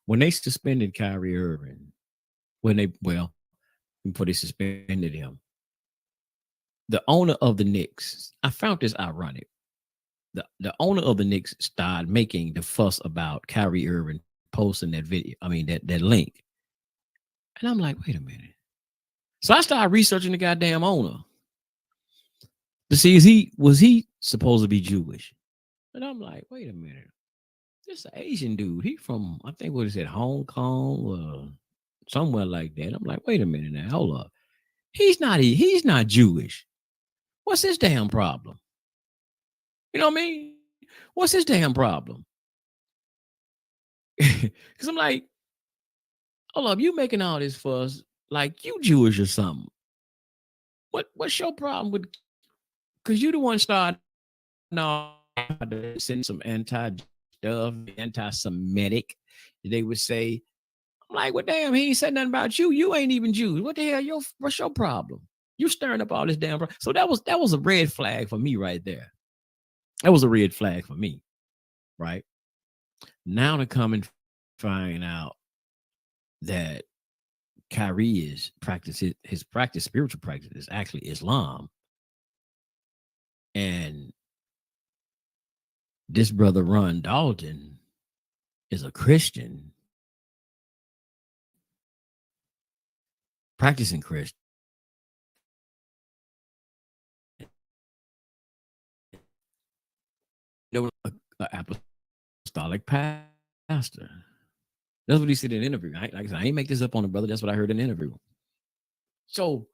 When they suspended Kyrie Irving, before they suspended him, the owner of the Knicks, I found this ironic. The owner of the Knicks started making the fuss about Kyrie Irving posting that video. I mean that link. And I'm like, wait a minute. So I started researching the goddamn owner to see was he supposed to be Jewish? And I'm like, wait a minute. This an Asian dude. He from, I think, what is it, Hong Kong or somewhere like that. I'm like, wait a minute now, hold up. He's not Jewish. What's his damn problem? You know what I mean? What's his damn problem? Because I'm like, hold up, you making all this fuss like you Jewish or something. What's your problem with, because you the one started send some stuff, anti-Semitic. They would say, I'm like, well, damn, he ain't said nothing about you. You ain't even Jews. What the hell? What's your problem? You stirring up all this damn. So that was a red flag for me right there. That was a red flag for me, right? Now to come and find out that Kyrie is his practice, spiritual practice is actually Islam, and this brother Ron Dalton is a Christian, practicing Christian. There was an apostolic pastor. That's what he said in an interview. Like I said, I ain't make this up on the brother. That's what I heard in an interview. So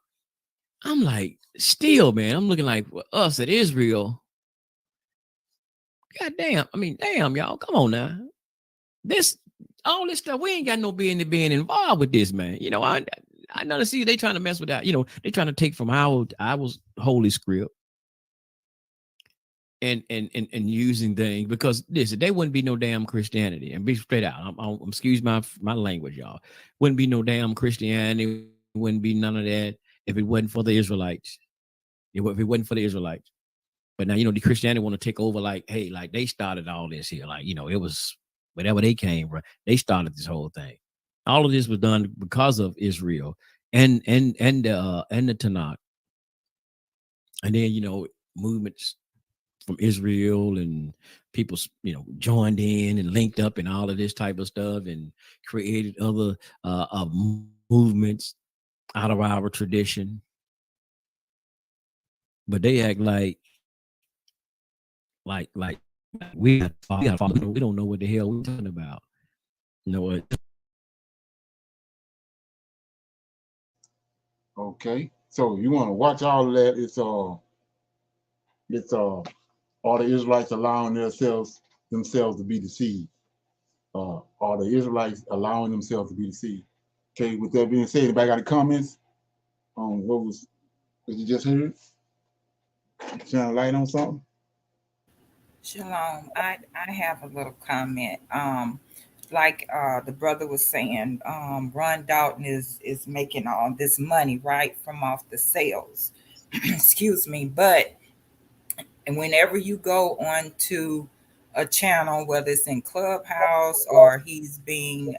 I'm like, still, man, I'm looking like us at Israel. God damn. I mean, damn, y'all. Come on now. All this stuff, we ain't got no business being involved with this, man. I know to see they trying to mess with that. They trying to take from our holy script and using things, because listen, there wouldn't be no damn Christianity. And be straight out. I'm excuse my language, y'all. Wouldn't be no damn Christianity. Wouldn't be none of that if it wasn't for the Israelites. If it wasn't for the Israelites. But now, the Christianity want to take over, like, hey, like they started all this here. Like, it was whatever they came from. They started this whole thing. All of this was done because of Israel and the Tanak. And then, movements from Israel and people, joined in and linked up and all of this type of stuff and created other movements out of our tradition. But they act like we don't know what the hell we're talking about. You know what? Okay, so you want to watch all of that? It's all the Israelites allowing themselves to be deceived. Are the Israelites allowing themselves to be deceived? Okay, with that being said, anybody got any comments on what you just heard? Shine a light on something? Shalom. I have a little comment. like the brother was saying, Ron Dalton is making all this money right from off the sales. Excuse me, but and whenever you go on to a channel, whether it's in Clubhouse or he's being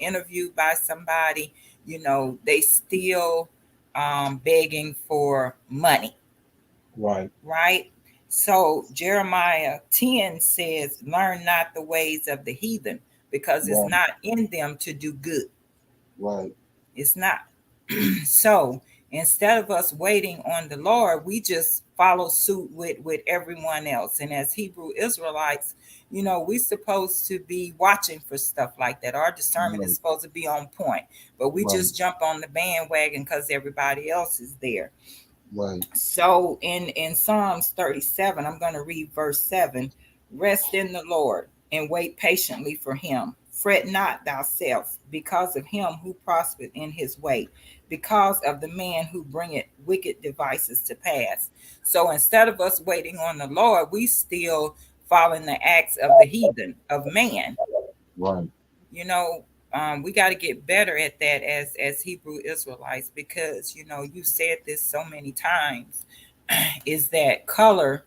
interviewed by somebody, they still begging for money. Right. Right. So Jeremiah 10 says, learn not the ways of the heathen, because it's Right. not in them to do good. Right. It's not. So instead of us waiting on the Lord, we just follow suit with everyone else. And as Hebrew Israelites, we're supposed to be watching for stuff like that. Our discernment is supposed to be on point, but we just jump on the bandwagon because everybody else is there. Right. So in Psalms 37, I'm going to read verse 7. Rest in the Lord and wait patiently for him. Fret not thyself because of him who prospered in his way, because of the man who bringeth wicked devices to pass. So instead of us waiting on the Lord, we still following the acts of the heathen, of man. Right. We got to get better at that as Hebrew Israelites, because you said this so many times, is that color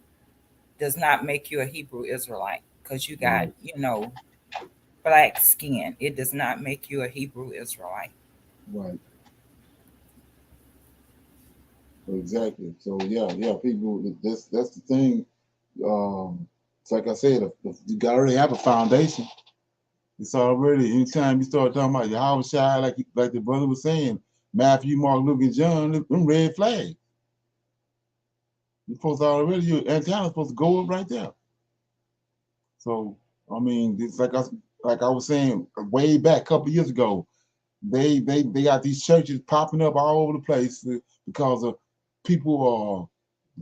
does not make you a Hebrew Israelite, because you got black skin. It does not make you a Hebrew Israelite. Right. Exactly. So yeah, people. That's the thing. It's like I said, you got to already have a foundation. It's already, anytime you start talking about Yahweh Shai, like the brother was saying, Matthew, Mark, Luke, and John, them red flags. You're supposed to already, your antenna supposed to go up right there. So, I mean, it's like I was saying way back a couple of years ago, they got these churches popping up all over the place because of people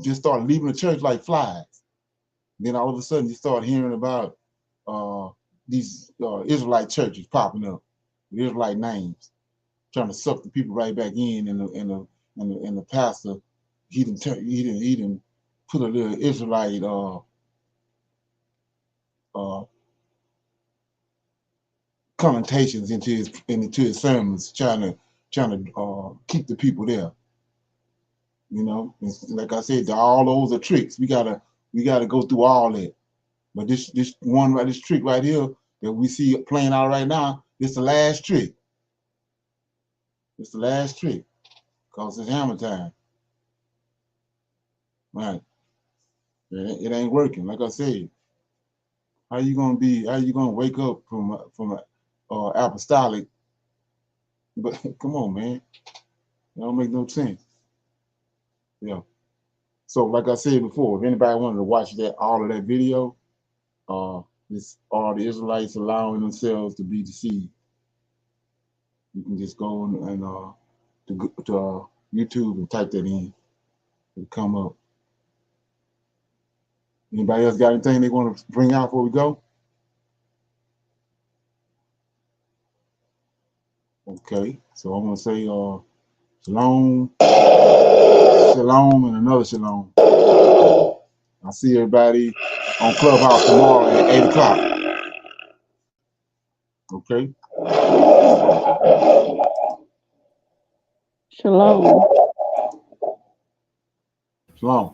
just start leaving the church like flies. Then all of a sudden you start hearing about these Israelite churches popping up, Israelite names, trying to suck the people right back in, and the pastor he didn't put a little Israelite connotations into his sermons, trying to keep the people there. Like I said, all those are tricks. We gotta go through all that. But this trick right here that we see playing out right now, it's the last trick. It's the last trick, cause it's hammer time. Right. It ain't working. Like I said, how you gonna wake up from apostolic? But come on, man, it don't make no sense. Yeah. So like I said before, if anybody wanted to watch all of that video, this all the Israelites allowing themselves to be deceived. You can just go and to YouTube and type that in. It'll come up. Anybody else got anything they want to bring out before we go? Okay, so I'm gonna say shalom, shalom, and another shalom. I'll see everybody on Clubhouse tomorrow at 8 o'clock. Okay. Shalom. Shalom.